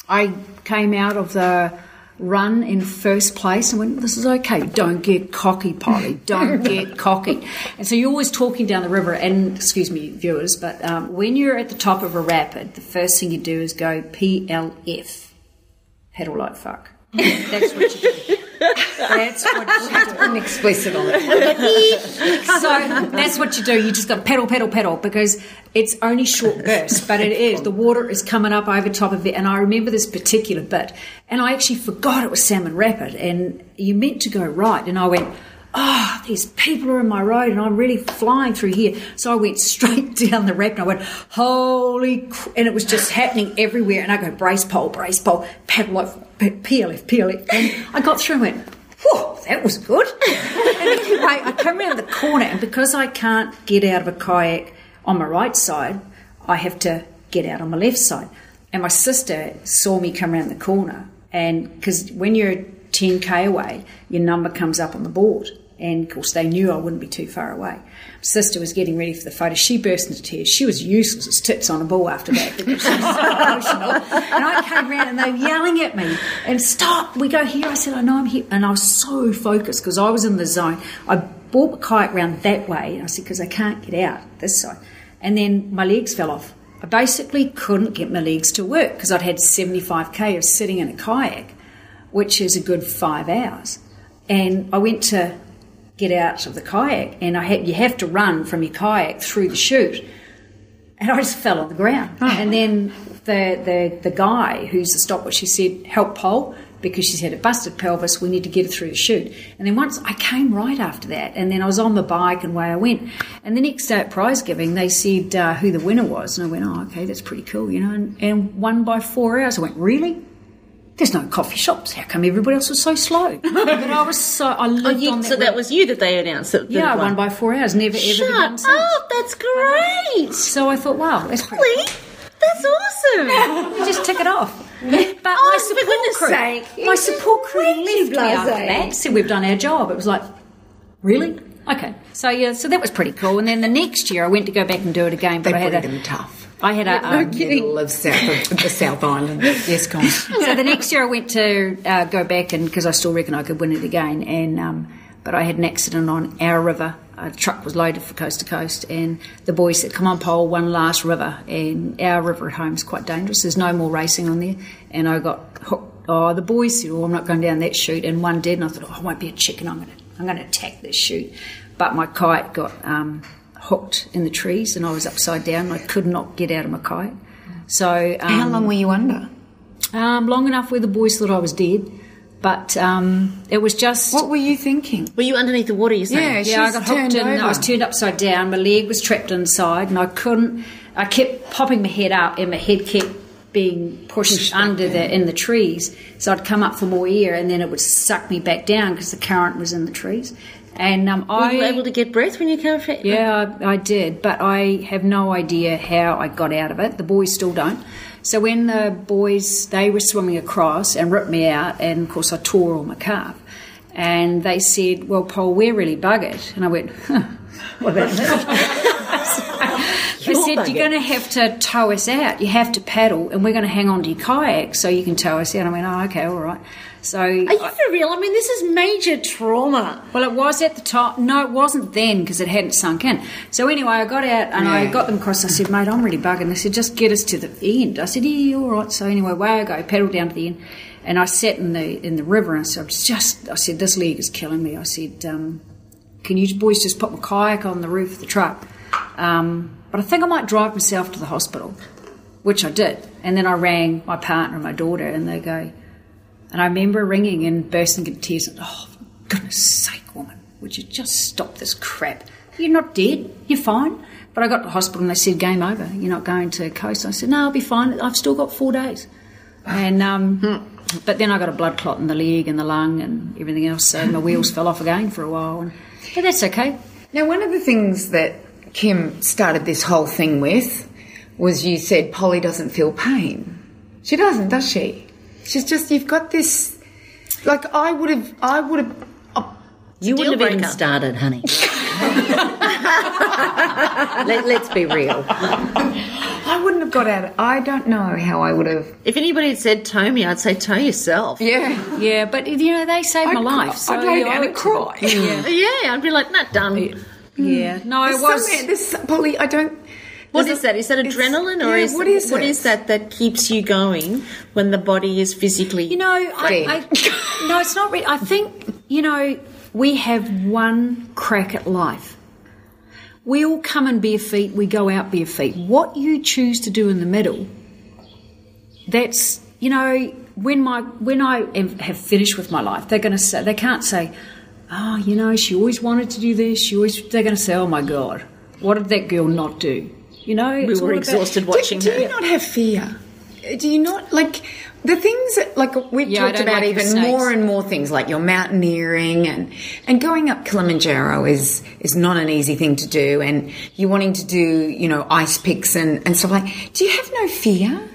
I came out of the run in first place and went, this is okay, don't get cocky, Polly, don't get cocky. And so you're always talking down the river, and excuse me, viewers, but when you're at the top of a rapid, the first thing you do is go PLF, paddle like fuck. That's what you do. That's what you do. Put an explicit on it. So that's what you do. You just got to pedal, pedal, pedal, because it's only short bursts, but it is. The water is coming up over top of it, and I remember this particular bit, and I actually forgot it was Salmon Rapid, and you meant to go right, and I went, oh, these people are in my road, and I'm really flying through here. So I went straight down the rapid, and I went, holy and it was just happening everywhere, and I go, brace pole, paddle like PLF, and I got through and went, whew, that was good. And anyway, I come around the corner, and because I can't get out of a kayak on my right side, I have to get out on my left side. And my sister saw me come around the corner, and because when you're 10k away, your number comes up on the board, and of course they knew I wouldn't be too far away. My sister was getting ready for the photo. She burst into tears. She was useless as tits on a ball after that because she was so emotional. And I came around and they were yelling at me, and stop, we go here. I said, I know I'm here. And I was so focused because I was in the zone. I brought my kayak round that way, and I said, because I can't get out this side. And then my legs fell off. I basically couldn't get my legs to work because I'd had 75k of sitting in a kayak, which is a good 5 hours. And I went to get out of the kayak, and you have to run from your kayak through the chute, and I just fell on the ground. And then the guy who's the stopwatch, she said, help Pole, because she's had a busted pelvis, we need to get her through the chute. And then once I came right after that, and then I was on the bike and away I went. And the next day at prize giving, they said who the winner was, and I went, oh, okay, that's pretty cool, you know, and won by 4 hours. I went, really? There's no coffee shops. How come everybody else was so slow? But I lived on that. So that was you that they announced it? Yeah, I won by 4 hours. Never, ever Shut done since. up, that's great. So I thought, wow, that's pretty Polly, that's awesome. You just tick it off. But Oh, for goodness sake. my support crew left me after blasé. that, said we've done our job. It was like, really? Okay. So yeah, so that was pretty cool. And then the next year I went to go back and do it again. They But I bred had them tough. I had a Middle of the South Island. Yes, go on. So the next year I went to go back, and because I still reckon I could win it again, and but I had an accident on our river. A truck was loaded for coast to coast, and the boys said, come on, Pole, one last river. And our river at home is quite dangerous. There's no more racing on there. And I got hooked. Oh, the boys said, oh, I'm not going down that chute. And one did, and I thought, oh, I won't be a chicken. I'm going to attack this chute. But my kite got hooked in the trees, and I was upside down, and I could not get out of my kite. So How long were you under? long enough where the boys thought I was dead, but it was just. What were you thinking? Were you underneath the water, you saying? Yeah, I got hooked in. I was turned upside down. My leg was trapped inside, and I couldn't. I kept popping my head up, and my head kept being pushed under in the trees. So I'd come up for more air, and then it would suck me back down because the current was in the trees. And were you able to get breath when you came up? Yeah, I did, but I have no idea how I got out of it. The boys still don't. So when the boys, they were swimming across and ripped me out, and of course I tore all my calf. And they said, well, Paul, we're really buggered. And I went, what about that? They said, you're going to have to tow us out. You have to paddle, and we're going to hang on to your kayak so you can tow us out. I went, oh, okay, all right. So, are you for real? I mean, this is major trauma. Well, it was at the time. No, it wasn't then because it hadn't sunk in. So anyway, I got out and I got them across. I said, mate, I'm really buggered. And they said, just get us to the end. I said, yeah, all right. So anyway, away I go, paddled down to the end. And I sat in the river, and so I said, this leg is killing me. I said, can you boys just put my kayak on the roof of the truck? But I think I might drive myself to the hospital, which I did. And then I rang my partner and my daughter, and they go, and I remember ringing and bursting into tears, and, oh, for goodness sake, woman, would you just stop this crap? You're not dead, you're fine. But I got to the hospital and they said, game over, you're not going to coast. I said, no, I'll be fine, I've still got 4 days. And but then I got a blood clot in the leg and the lung and everything else, so my wheels fell off again for a while. But that's okay. Now, one of the things that Kim started this whole thing with was you said Polly doesn't feel pain. She doesn't, does she? She's just, you've got this, like I would have. You wouldn't have even started, honey. Let's be real. I wouldn't have got out of it. I don't know how I would have. If anybody had said tow me, I'd say tow yourself. Yeah. Yeah, but they saved my life. So I'd lay down and cry. Yeah, I'd be like, nah, done. Yeah. No, it was. Polly, I don't. What is that? Is that adrenaline, or what is that keeps you going when the body is physically? No, it's not really. I think we have one crack at life. We all come in bare feet. We go out bare feet. What you choose to do in the middle, that's when I have finished with my life, they're going to say, they can't say, oh, she always wanted to do this. They're going to say, oh my God, what did that girl not do? We were exhausted watching her. Do you not have fear? Do you not, the things that, we've talked about even more and more things, like your mountaineering and going up Kilimanjaro is not an easy thing to do, and you wanting to do, ice picks and stuff do you have no fear?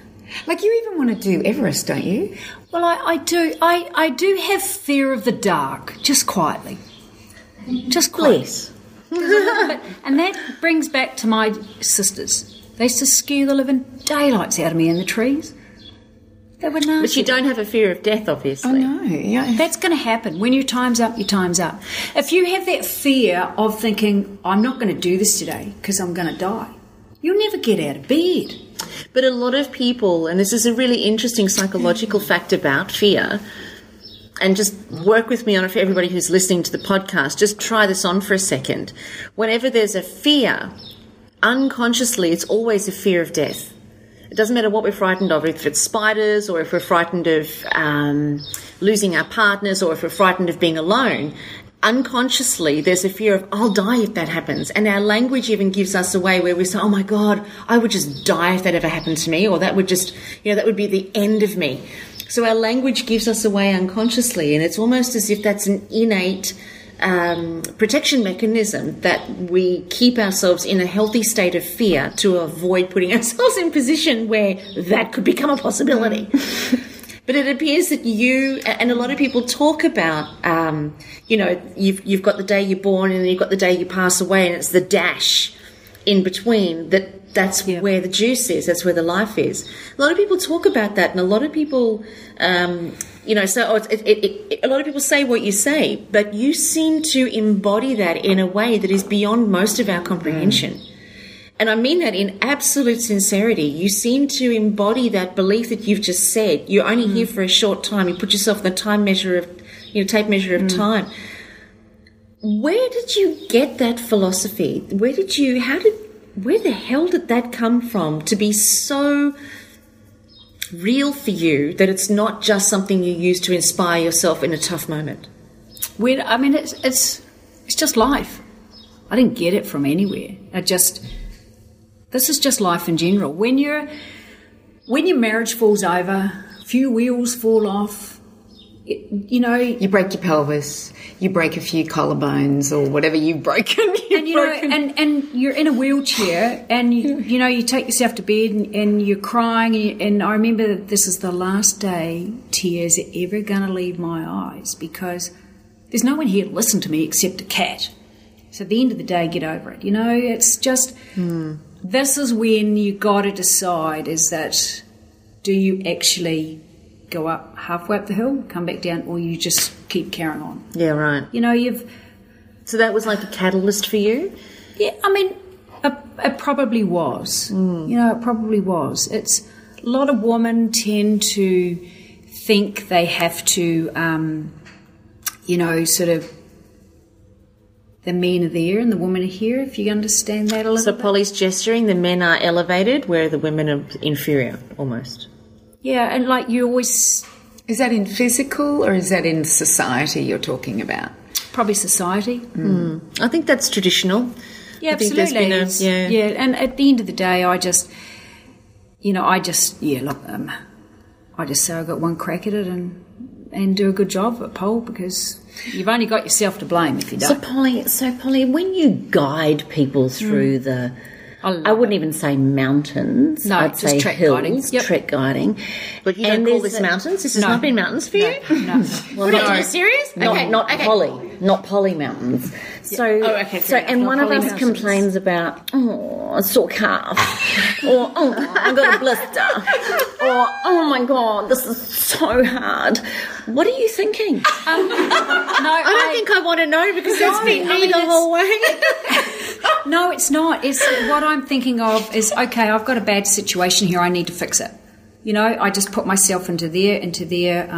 You even want to do Everest, don't you? Well, I do. I do have fear of the dark, just quietly. Just quietly. Please. And that brings back to my sisters. They used to scare the living daylights out of me in the trees. They were nasty. But you don't have a fear of death, obviously. Oh, no. Yeah. That's going to happen. When your time's up, your time's up. If you have that fear of thinking, I'm not going to do this today because I'm going to die, you'll never get out of bed. But a lot of people, and this is a really interesting psychological fact about fear, and just work with me on it for everybody who's listening to the podcast, just try this on for a second. Whenever there's a fear, unconsciously it's always a fear of death. It doesn't matter what we're frightened of, if it's spiders or if we're frightened of losing our partners or if we're frightened of being alone. Unconsciously, there's a fear of, I'll die if that happens. And our language even gives us a way where we say, oh my God, I would just die if that ever happened to me, or that would just, that would be the end of me. So our language gives us away unconsciously, and it's almost as if that's an innate protection mechanism, that we keep ourselves in a healthy state of fear to avoid putting ourselves in a position where that could become a possibility. But it appears that you, and a lot of people talk about, you've got the day you're born and then you've got the day you pass away, and it's the dash in between that's where the juice is, that's where the life is. A lot of people talk about that, and a lot of people, a lot of people say what you say, but you seem to embody that in a way that is beyond most of our comprehension. And I mean that in absolute sincerity. You seem to embody that belief that you've just said. You're only here for a short time. You put yourself in the tape measure of time. Where did you get that philosophy? How did where the hell did that come from to be so real for you that it's not just something you use to inspire yourself in a tough moment? It's just life. I didn't get it from anywhere. This is just life in general. When your marriage falls over, a few wheels fall off, you break your pelvis, you break a few collarbones or whatever you've broken. And you're in a wheelchair, and you take yourself to bed and you're crying. And I remember that this is the last day tears are ever going to leave my eyes, because there's no one here to listen to me except a cat. So at the end of the day, get over it. It's just this is when you got to decide: is that, do you actually go up halfway up the hill, come back down, or you just keep carrying on? Yeah, right. So that was like a catalyst for you? Yeah, it probably was. It probably was. It's a lot of women tend to think they have to, sort of, the men are there and the women are here, if you understand that a little bit. So Polly's gesturing, the men are elevated, where the women are inferior, almost. Yeah, and like you always... Is that in physical or is that in society you're talking about? Probably society. I think that's traditional. Yeah, absolutely. And at the end of the day, I just say I got one crack at it and do a good job at pole, because you've only got yourself to blame if you don't. So Polly, when you guide people through the... I wouldn't even say mountains. No, I'd say track hills, guiding. Yep. Track guiding. But you don't call this mountains? This has not been mountains for you? No. Well, are you serious? Not Polly mountains. So, and one of us complains about, a sore calf, or I got a blister, or oh my God, this is so hard. What are you thinking? I don't think I want to know, because that's been me the whole way. No, it's not. It's what I'm thinking of is, okay, I've got a bad situation here. I need to fix it. I just put myself into their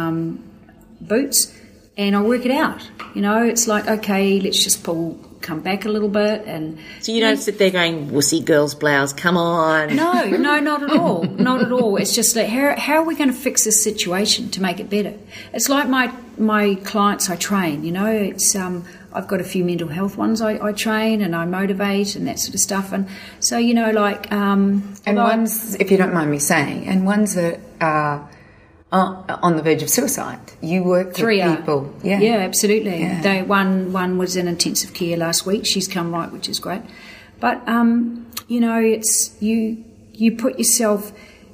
boots, and I work it out. It's like, okay, let's just come back a little bit. And so you don't sit there going, wussy girl's blouse, come on. No, not at all. Not at all. It's just like, how are we going to fix this situation to make it better? It's like my clients I train, it's I've got a few mental health ones I train and I motivate and that sort of stuff. And so, and ones, if you don't mind me saying, and ones that are on the verge of suicide. You work with people. Yeah, absolutely. Yeah. One was in intensive care last week. She's come right, which is great. But, it's you put yourself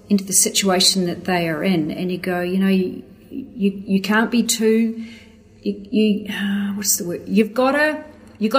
into the situation that they are in, and you go, you can't be too... what's the word? You've got to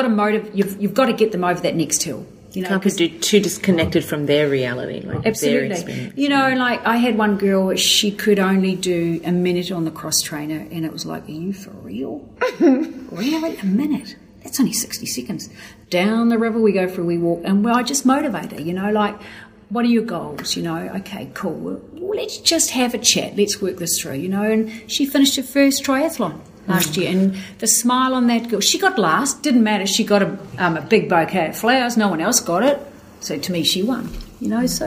motivate. You've got to get them over that next hill. Can't be too disconnected from their reality, like absolutely. Their experience. Like I had one girl, she could only do a minute on the cross trainer, and it was like, are you for real? Really? A minute? That's only 60 seconds. Down the river we go for a wee walk, and I just motivate her. Like, what are your goals? Okay, cool. Well, let's just have a chat. Let's work this through. And she finished her first triathlon last year, and the smile on that girl, she got last, didn't matter, she got a big bouquet of flowers, no one else got it, so to me she won, so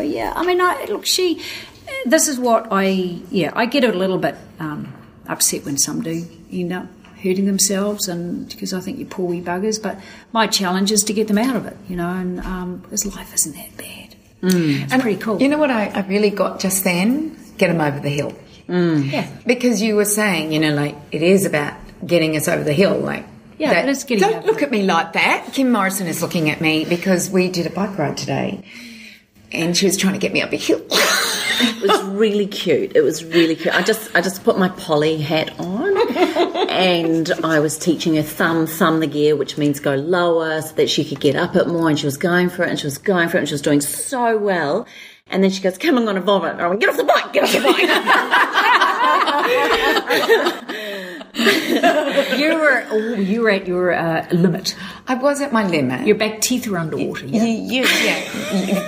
this is what I get a little bit upset when somebody end up hurting themselves, and because I think you're poor wee buggers, but my challenge is to get them out of it, and because life isn't that bad. It's pretty cool. You know what I really got just then? Get them over the hill. Yeah, because you were saying, it is about getting us over the hill. It is getting. Don't look at me like that. Kim Morrison is looking at me because we did a bike ride today, and she was trying to get me up a hill. It was really cute. I just put my Polly hat on, and I was teaching her thumb the gear, which means go lower, so that she could get up it more. And she was going for it, and she was doing so well. And then she goes, "Come, I'm going to vomit." I went, "Get off the bike, get off the bike." You were at your limit. I was at my limit. Your back teeth were underwater. Yeah,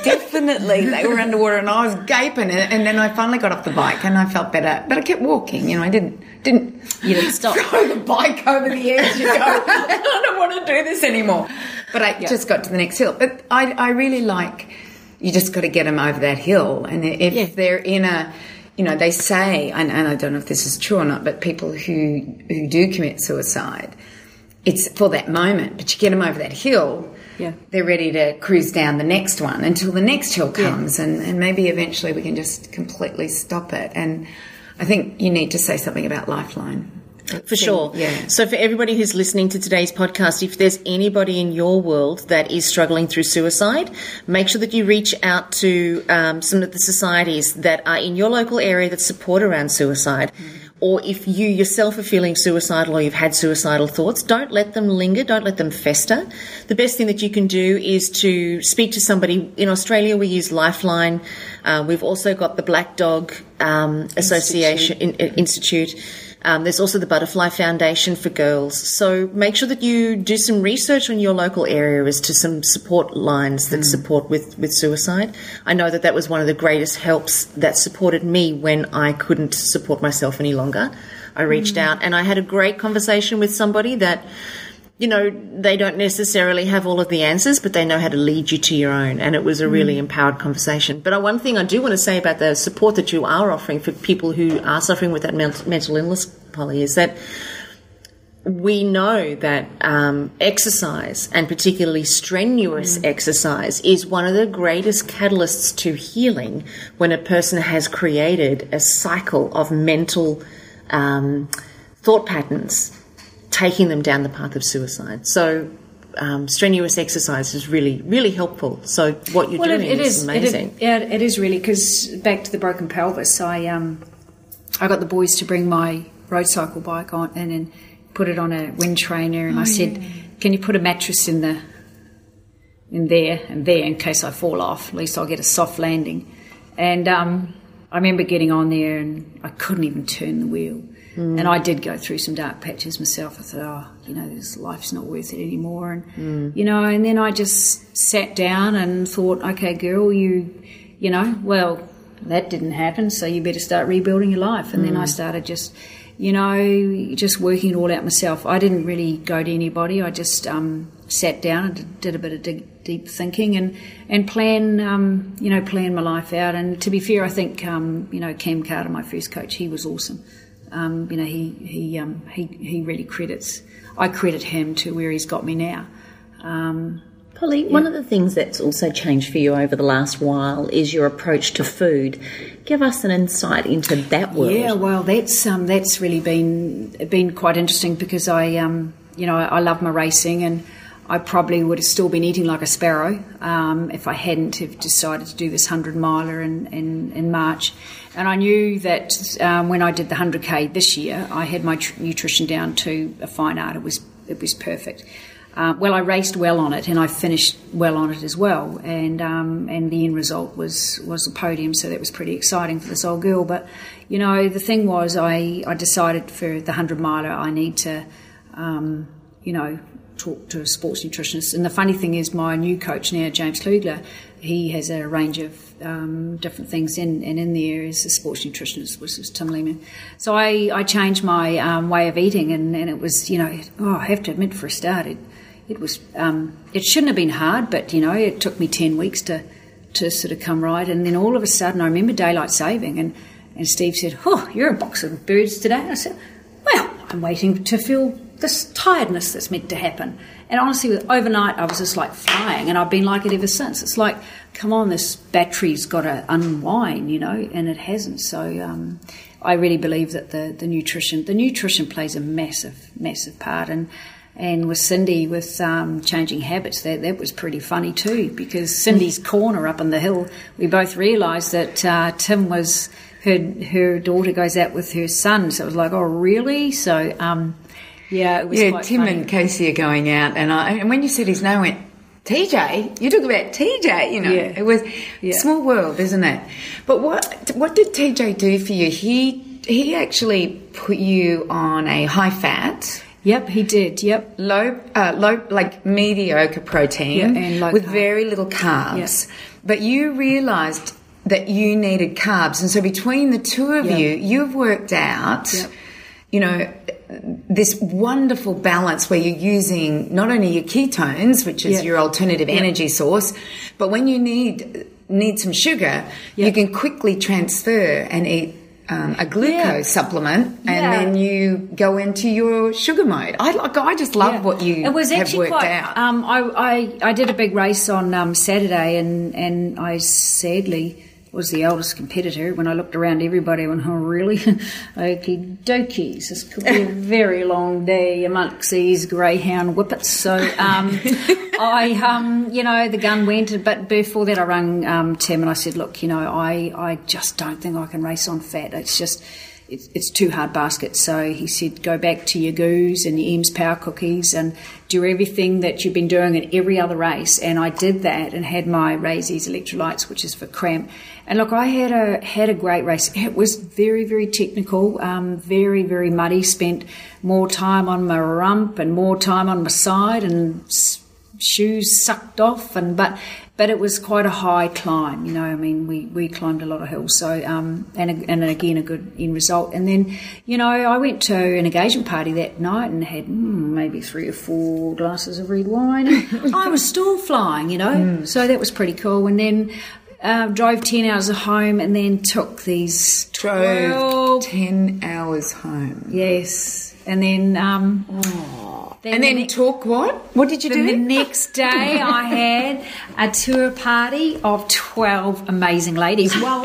definitely. They were underwater, and I was gaping. And then I finally got off the bike, and I felt better. But I kept walking. I didn't stop. Throw the bike over the edge and go, I don't want to do this anymore. But I just got to the next hill. But I really like, you just got to get them over that hill. And if they're in a, they say, and I don't know if this is true or not, but people who do commit suicide, it's for that moment. But you get them over that hill, they're ready to cruise down the next one until the next hill comes. And maybe eventually we can just completely stop it. And I think you need to say something about Lifeline. For sure. Yeah. So for everybody who's listening to today's podcast, if there's anybody in your world that is struggling through suicide, make sure that you reach out to some of the societies that are in your local area that support around suicide. Or if you yourself are feeling suicidal or you've had suicidal thoughts, don't let them linger, don't let them fester. The best thing that you can do is to speak to somebody. In Australia, we use Lifeline. We've also got the Black Dog Association Institute. There's also the Butterfly Foundation for girls. So make sure that you do some research on your local area as to some support lines that support with suicide. I know that was one of the greatest helps that supported me when I couldn't support myself any longer. I reached out and I had a great conversation with somebody that, they don't necessarily have all of the answers, but they know how to lead you to your own. And it was a really empowered conversation. But one thing I do want to say about the support that you are offering for people who are suffering with that mental illness, Polly, is that we know that exercise, and particularly strenuous exercise, is one of the greatest catalysts to healing when a person has created a cycle of mental thought patterns taking them down the path of suicide. So strenuous exercise is really, really helpful. So what you're doing is amazing. It is really, because back to the broken pelvis, I got the boys to bring my road cycle bike on and then put it on a wind trainer, and I said, can you put a mattress in there in case I fall off? At least I'll get a soft landing. And I remember getting on there and I couldn't even turn the wheel. And I did go through some dark patches myself. I thought, this life's not worth it anymore. And, and then I just sat down and thought, okay, girl, well, that didn't happen, so you better start rebuilding your life. And then I started just working it all out myself. I didn't really go to anybody. I just sat down and did a bit of deep thinking and plan my life out. And to be fair, I think, Cam Carter, my first coach, he was awesome. He really I credit him to where he's got me now. Polly, one of the things that's also changed for you over the last while is your approach to food. Give us an insight into that world. Yeah, well, that's really been quite interesting, because I love my racing, and I probably would have still been eating like a sparrow if I hadn't have decided to do this 100-miler in March. And I knew that when I did the 100K this year, I had my nutrition down to a fine art. It was perfect. I raced well on it, and I finished well on it as well. And the end result was a podium, so that was pretty exciting for this old girl. But the thing was, I decided for the 100-miler I need to talk to a sports nutritionist. And the funny thing is, my new coach now, James Klugler, he has a range of different things in there is a sports nutritionist, which is Tim Lehman. So I changed my way of eating, and it was, I have to admit, for a start, it was it shouldn't have been hard, but it took me 10 weeks to sort of come right. And then all of a sudden I remember daylight saving, and Steve said, "Oh, you're a box of birds today." And I said, "Well, I'm waiting to feel this tiredness that's meant to happen." And honestly, overnight I was just like flying, and I've been like it ever since. It's like, come on, this battery's got to unwind, and it hasn't. So I really believe that the nutrition plays a massive part. And with Cindy, with changing habits, that was pretty funny too, because Cindy's corner up on the hill, we both realised that Tim was, her daughter goes out with her son, so it was like, oh really? So it was quite Tim funny. And Casey are going out, and when you said his name, I went, TJ, you talk about TJ, it was small world, isn't it? But what did TJ do for you? He actually put you on a high fat. Yep, he did. Yep, low, like mediocre protein, and low with carb. very little carbs. Yep. But you realised that you needed carbs, and so between the two of you've worked out, this wonderful balance where you're using not only your ketones, which is your alternative energy source, but when you need some sugar, you can quickly transfer and eat a glucose supplement, and then you go into your sugar mode. I just love what you it was have worked quite, out. I did a big race on Saturday, and I sadly was the oldest competitor. When I looked around, everybody went, "Oh, really? Okie dokies. This could be a very long day amongst these greyhound whippets." So, the gun went. But before that, I rang Tim and I said, "Look, I just don't think I can race on fat. It's just." It's too hard basket. So he said, go back to your goos and your Eames Power Cookies and do everything that you've been doing in every other race. And I did that and had my Raisies electrolytes, which is for cramp. And look, I had a great race. It was very, very technical, very, very muddy. Spent more time on my rump and more time on my side, and shoes sucked off, but it was quite a high climb, I mean, we climbed a lot of hills, so and again a good end result. And then I went to an engagement party that night and had maybe 3 or 4 glasses of red wine, and I was still flying, so that was pretty cool. And then drove 10 hours home, and then took these 10 hours home. Yes, and then Then took what? What did you do? The next day I had a tour party of 12 amazing ladies. Well,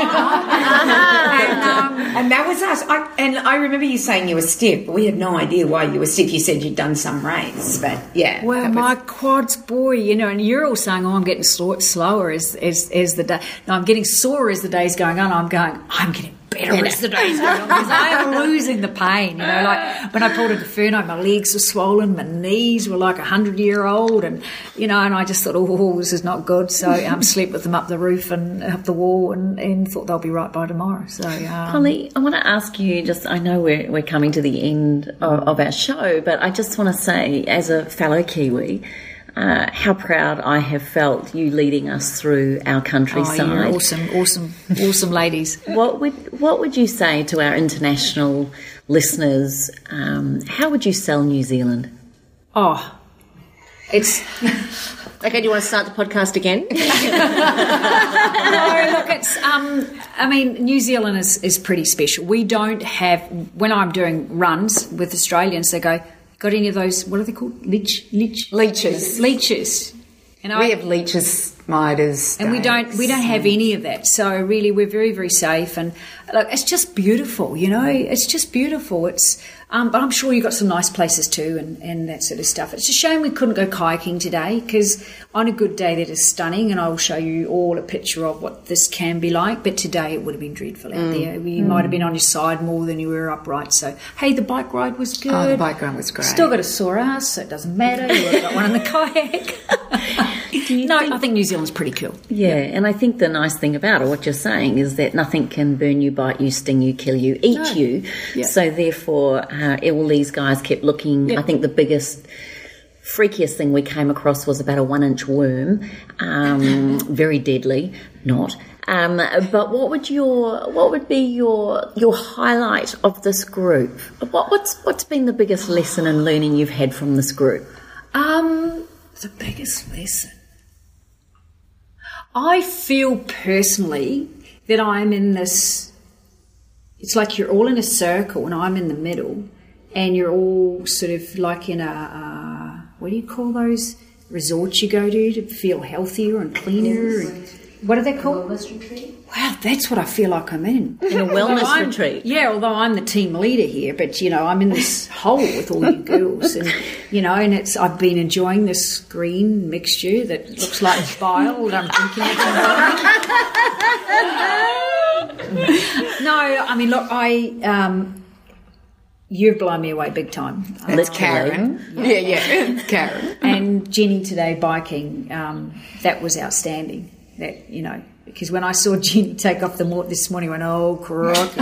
and that was us. I remember you saying you were stiff, but we had no idea why you were stiff. You said you'd done some race, but yeah. Well, my quads, boy, and you're all saying, "Oh, I'm getting slower as the day." No, I'm getting sore as the day's going on. I'm getting better as the day's going on, because I am losing the pain. Like when I pulled into Furno, my legs were swollen, my knees were like 100-year-old, and and I just thought, oh, this is not good. So slept with them up the roof and up the wall, and thought they'll be right by tomorrow. So, Polly, I want to ask you. I know we're coming to the end of our show, but I just want to say, as a fellow Kiwi, how proud I have felt you leading us through our countryside. Oh, you're awesome ladies. What would you say to our international listeners? How would you sell New Zealand? Oh, it's... Okay, do you want to start the podcast again? No, look, it's... New Zealand is pretty special. We don't have... When I'm doing runs with Australians, they go... Got any of those, what are they called? Leeches. We have leeches, miters. And we don't have any of that. So really we're very, very safe, and look, it's just beautiful, It's just beautiful. It's but I'm sure you've got some nice places too, and that sort of stuff. It's a shame we couldn't go kayaking today, because on a good day that is stunning, and I will show you all a picture of what this can be like. But today it would have been dreadful out there. You might have been on your side more than you were upright. So, hey, the bike ride was good. Oh, the bike ride was great. Still got a sore ass, so it doesn't matter. You would have got one in the kayak. I think New Zealand's pretty cool. Yeah, and I think the nice thing about it, what you're saying, is that nothing can burn you, bite you, sting you, kill you, eat you. Yeah. So therefore, all these guys kept looking. I think the biggest, freakiest thing we came across was about a 1-inch worm, very deadly. Not. But what would be your highlight of this group? What's been the biggest lesson and learning you've had from this group? The biggest lesson. I feel personally that I'm in this, it's like you're all in a circle and I'm in the middle, and you're all sort of like in a what do you call those resorts you go to feel healthier and cleaner? What are they called? Wellness retreat. Wow, that's what I feel like I'm in. In a wellness retreat. Yeah, although I'm the team leader here, but I'm in this hole with all you girls, and and I've been enjoying this green mixture that looks like bile that I'm drinking at the moment. No, I mean, look, you've blown me away big time. That's Karen. Yeah, Karen. And Jenny today biking, that was outstanding. That, because when I saw Jenny take off this morning, I went, oh, crook.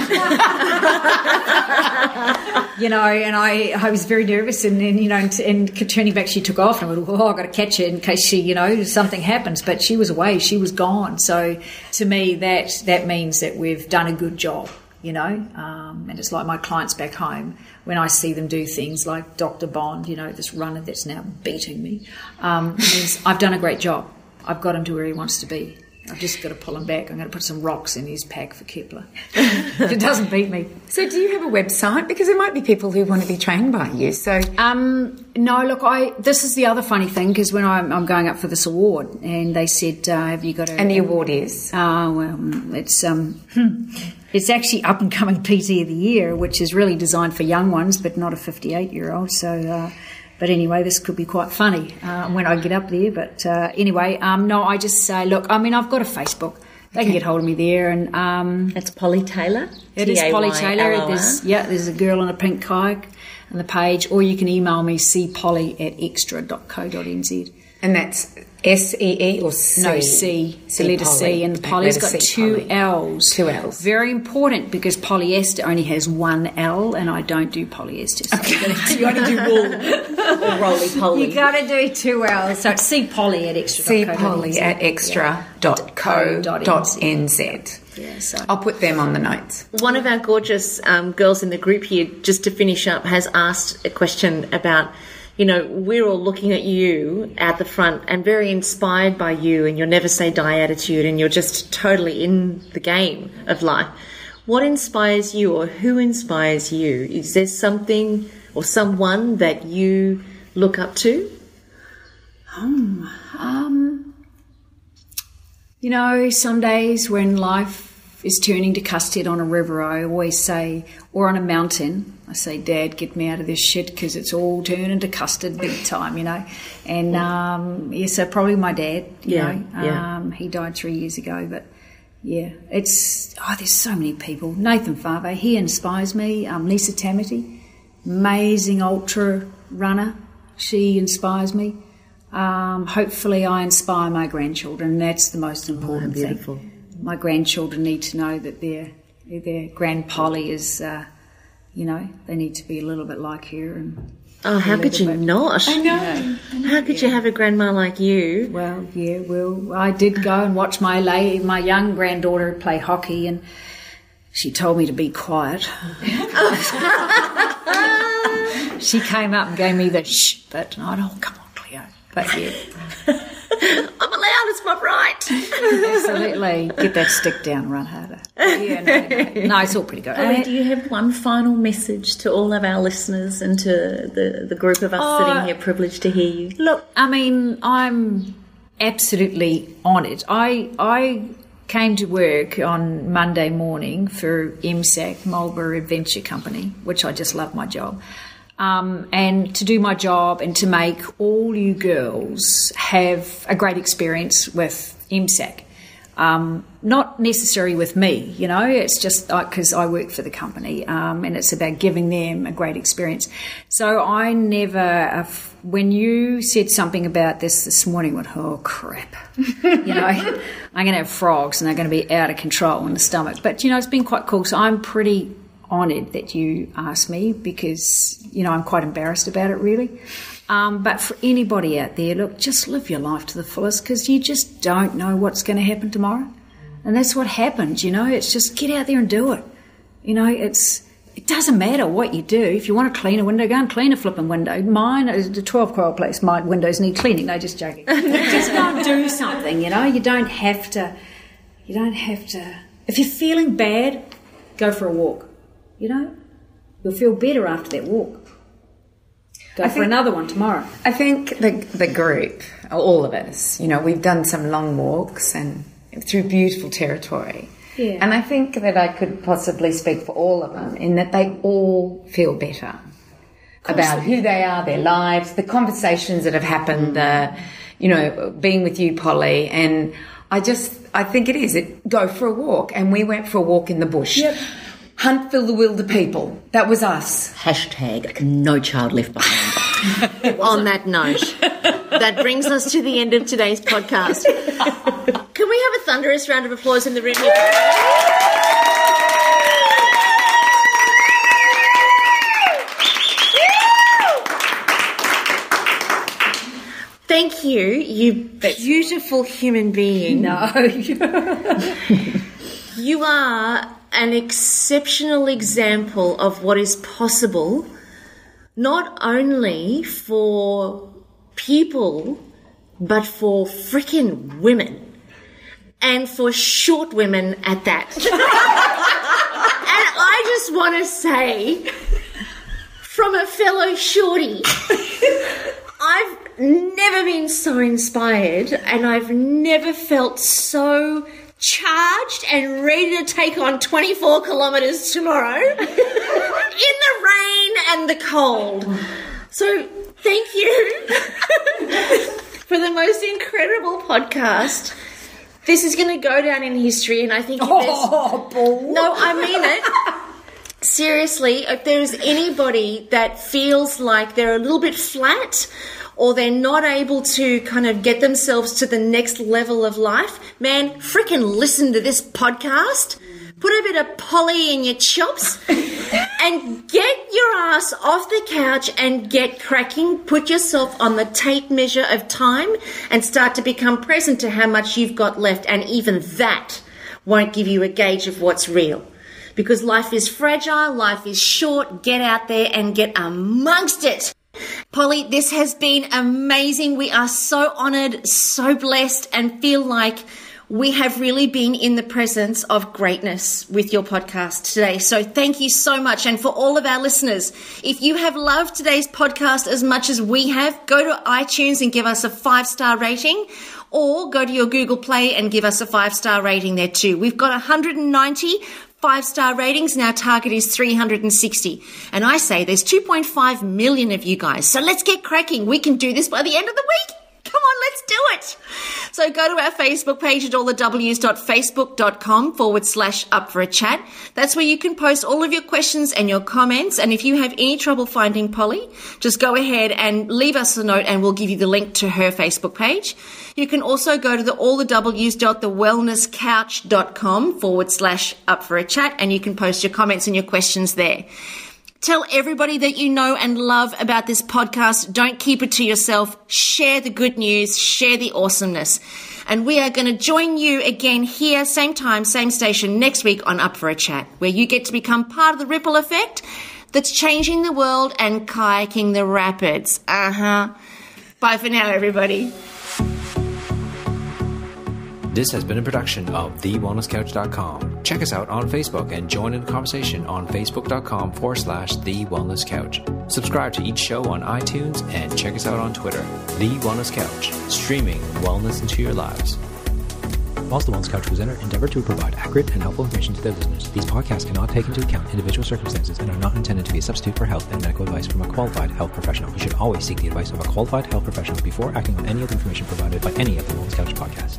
And I was very nervous, and then, and turning back, she took off, and I went, oh, I've got to catch her in case she, something happens. But she was away, she was gone. So to me, that means that we've done a good job. you know, and it's like my clients back home, when I see them do things like Dr. Bond, you know, this runner that's now beating me, means I've done a great job. I've got him to where he wants to be. I've just got to pull him back. I'm going to put some rocks in his pack for Kepler. If it doesn't beat me. So do you have a website? Because there might be people who want to be trained by you. So no, look, this is the other funny thing, because when I'm going up for this award, and they said, have you got a... And the award is? It's actually Up and Coming PT of the Year, which is really designed for young ones, but not a 58-year-old. So... but anyway, this could be quite funny when I get up there. But anyway, no, I just say, look, I mean, I've got a Facebook. They can get hold of me there. And it's Polly Taylor? It is Polly Taylor. There's a girl in a pink kayak on the page. Or you can email me, cpilly@extra.co.nz. And that's S-E-E or C? No, C. The letter C. And the Polly's got two L's. Two L's. Very important, because polyester only has one L, and I don't do polyester. So you got to do wool. Or roly-poly. You got to do two L's. So it's cpilly@extra.co.nz. Yeah, so. I'll put them on the notes. One of our gorgeous girls in the group here, just to finish up, has asked a question about, you know, we're all looking at you at the front and very inspired by you and your never say die attitude, and you're just totally in the game of life. What inspires you, or who inspires you? Is there something or someone that you look up to? You know, some days when life is turning to custard on a river, I always say, or on a mountain, I say, Dad, get me out of this shit, because it's all turning to custard big time, you know. And, so probably my dad, you know. He died 3 years ago, but, yeah, there's so many people. Nathan Favre, he inspires me. Lisa Tamati, amazing ultra runner, she inspires me. Hopefully I inspire my grandchildren, and that's the most important beautiful thing. My grandchildren need to know that their Grand Polly is, you know, they need to be a little bit like her. And how could you not? I know. How could you have a grandma like you? Well, yeah, I did go and watch my young granddaughter play hockey, and she told me to be quiet. She came up and gave me the shh, but I don't, come on, Cleo. But yeah. I'm allowed, it's my right. Absolutely. Get that stick down, run harder. Yeah, no, it's all pretty good. Polly, do you have one final message to all of our listeners and to the group of us sitting here privileged to hear you? Look, I mean, I'm absolutely honoured. I came to work on Monday morning for MSAC, Marlborough Adventure Company, which I just love my job. And to do my job and to make all you girls have a great experience with MSAC. Not necessarily with me, you know, it's just because I work for the company, and it's about giving them a great experience. So I never, when you said something about this morning, I went, oh crap, you know, I'm going to have frogs and they're going to be out of control in the stomach. But, you know, it's been quite cool. So I'm pretty honoured that you asked me, because, you know, I'm quite embarrassed about it, really. But for anybody out there, look, just live your life to the fullest, because you just don't know what's going to happen tomorrow. And that's what happens, you know. It's just get out there and do it. You know, it doesn't matter what you do. If you want to clean a window, go and clean a flipping window. Mine is the 12-coil place. My windows need cleaning. No, just joking. Just go and do something, you know. You don't have to. If you're feeling bad, go for a walk. You know, you'll feel better after that walk. Go for another one tomorrow. I think the group, all of us, you know, we've done some long walks and through beautiful territory. Yeah. And I think that I could possibly speak for all of them in that they all feel better about who they are, their lives, the conversations that have happened, you know, being with you, Polly. And I think it is. Go for a walk. And we went for a walk in the bush. Yep. Hunt for the wilder people. That was us. # no child left behind. On that note, that brings us to the end of today's podcast. Can we have a thunderous round of applause in the room? Thank you, you beautiful human being. No. You are an exceptional example of what is possible, not only for people, but for frickin' women. And for short women at that. And I just want to say, from a fellow shorty, I've never been so inspired and I've never felt so charged and ready to take on 24 kilometres tomorrow in the rain and the cold. So thank you for the most incredible podcast. This is going to go down in history, and I think if no, I mean it. Seriously, if there is anybody that feels like they're a little bit flat or they're not able to kind of get themselves to the next level of life, man, frickin' listen to this podcast. Put a bit of Polly in your chops and get your ass off the couch and get cracking. Put yourself on the tape measure of time and start to become present to how much you've got left. And even that won't give you a gauge of what's real. Because life is fragile, life is short. Get out there and get amongst it. Polly, this has been amazing. We are so honoured, so blessed, and feel like we have really been in the presence of greatness with your podcast today. So thank you so much. And for all of our listeners, if you have loved today's podcast as much as we have, go to iTunes and give us a 5-star rating, or go to your Google Play and give us a 5-star rating there too. We've got 190 5-star ratings and our target is 360. And I say there's 2.5 million of you guys. So let's get cracking. We can do this by the end of the week. Come on, let's do it. So go to our Facebook page at allthews.facebook.com/up for a chat. That's where you can post all of your questions and your comments. And if you have any trouble finding Polly, just go ahead and leave us a note and we'll give you the link to her Facebook page. You can also go to the allthews.thewellnesscouch.com/up for a chat and you can post your comments and your questions there. Tell everybody that you know and love about this podcast. Don't keep it to yourself. Share the good news. Share the awesomeness. And we are going to join you again here, same time, same station, next week on Up for a Chat, where you get to become part of the ripple effect that's changing the world and kayaking the rapids. Bye for now, everybody. This has been a production of TheWellnessCouch.com. Check us out on Facebook and join in the conversation on Facebook.com/TheWellnessCouch. Subscribe to each show on iTunes and check us out on Twitter. The Wellness Couch, streaming wellness into your lives. Whilst the Wellness Couch presenter endeavored to provide accurate and helpful information to their listeners, these podcasts cannot take into account individual circumstances and are not intended to be a substitute for health and medical advice from a qualified health professional. You should always seek the advice of a qualified health professional before acting on any of the information provided by any of the Wellness Couch podcasts.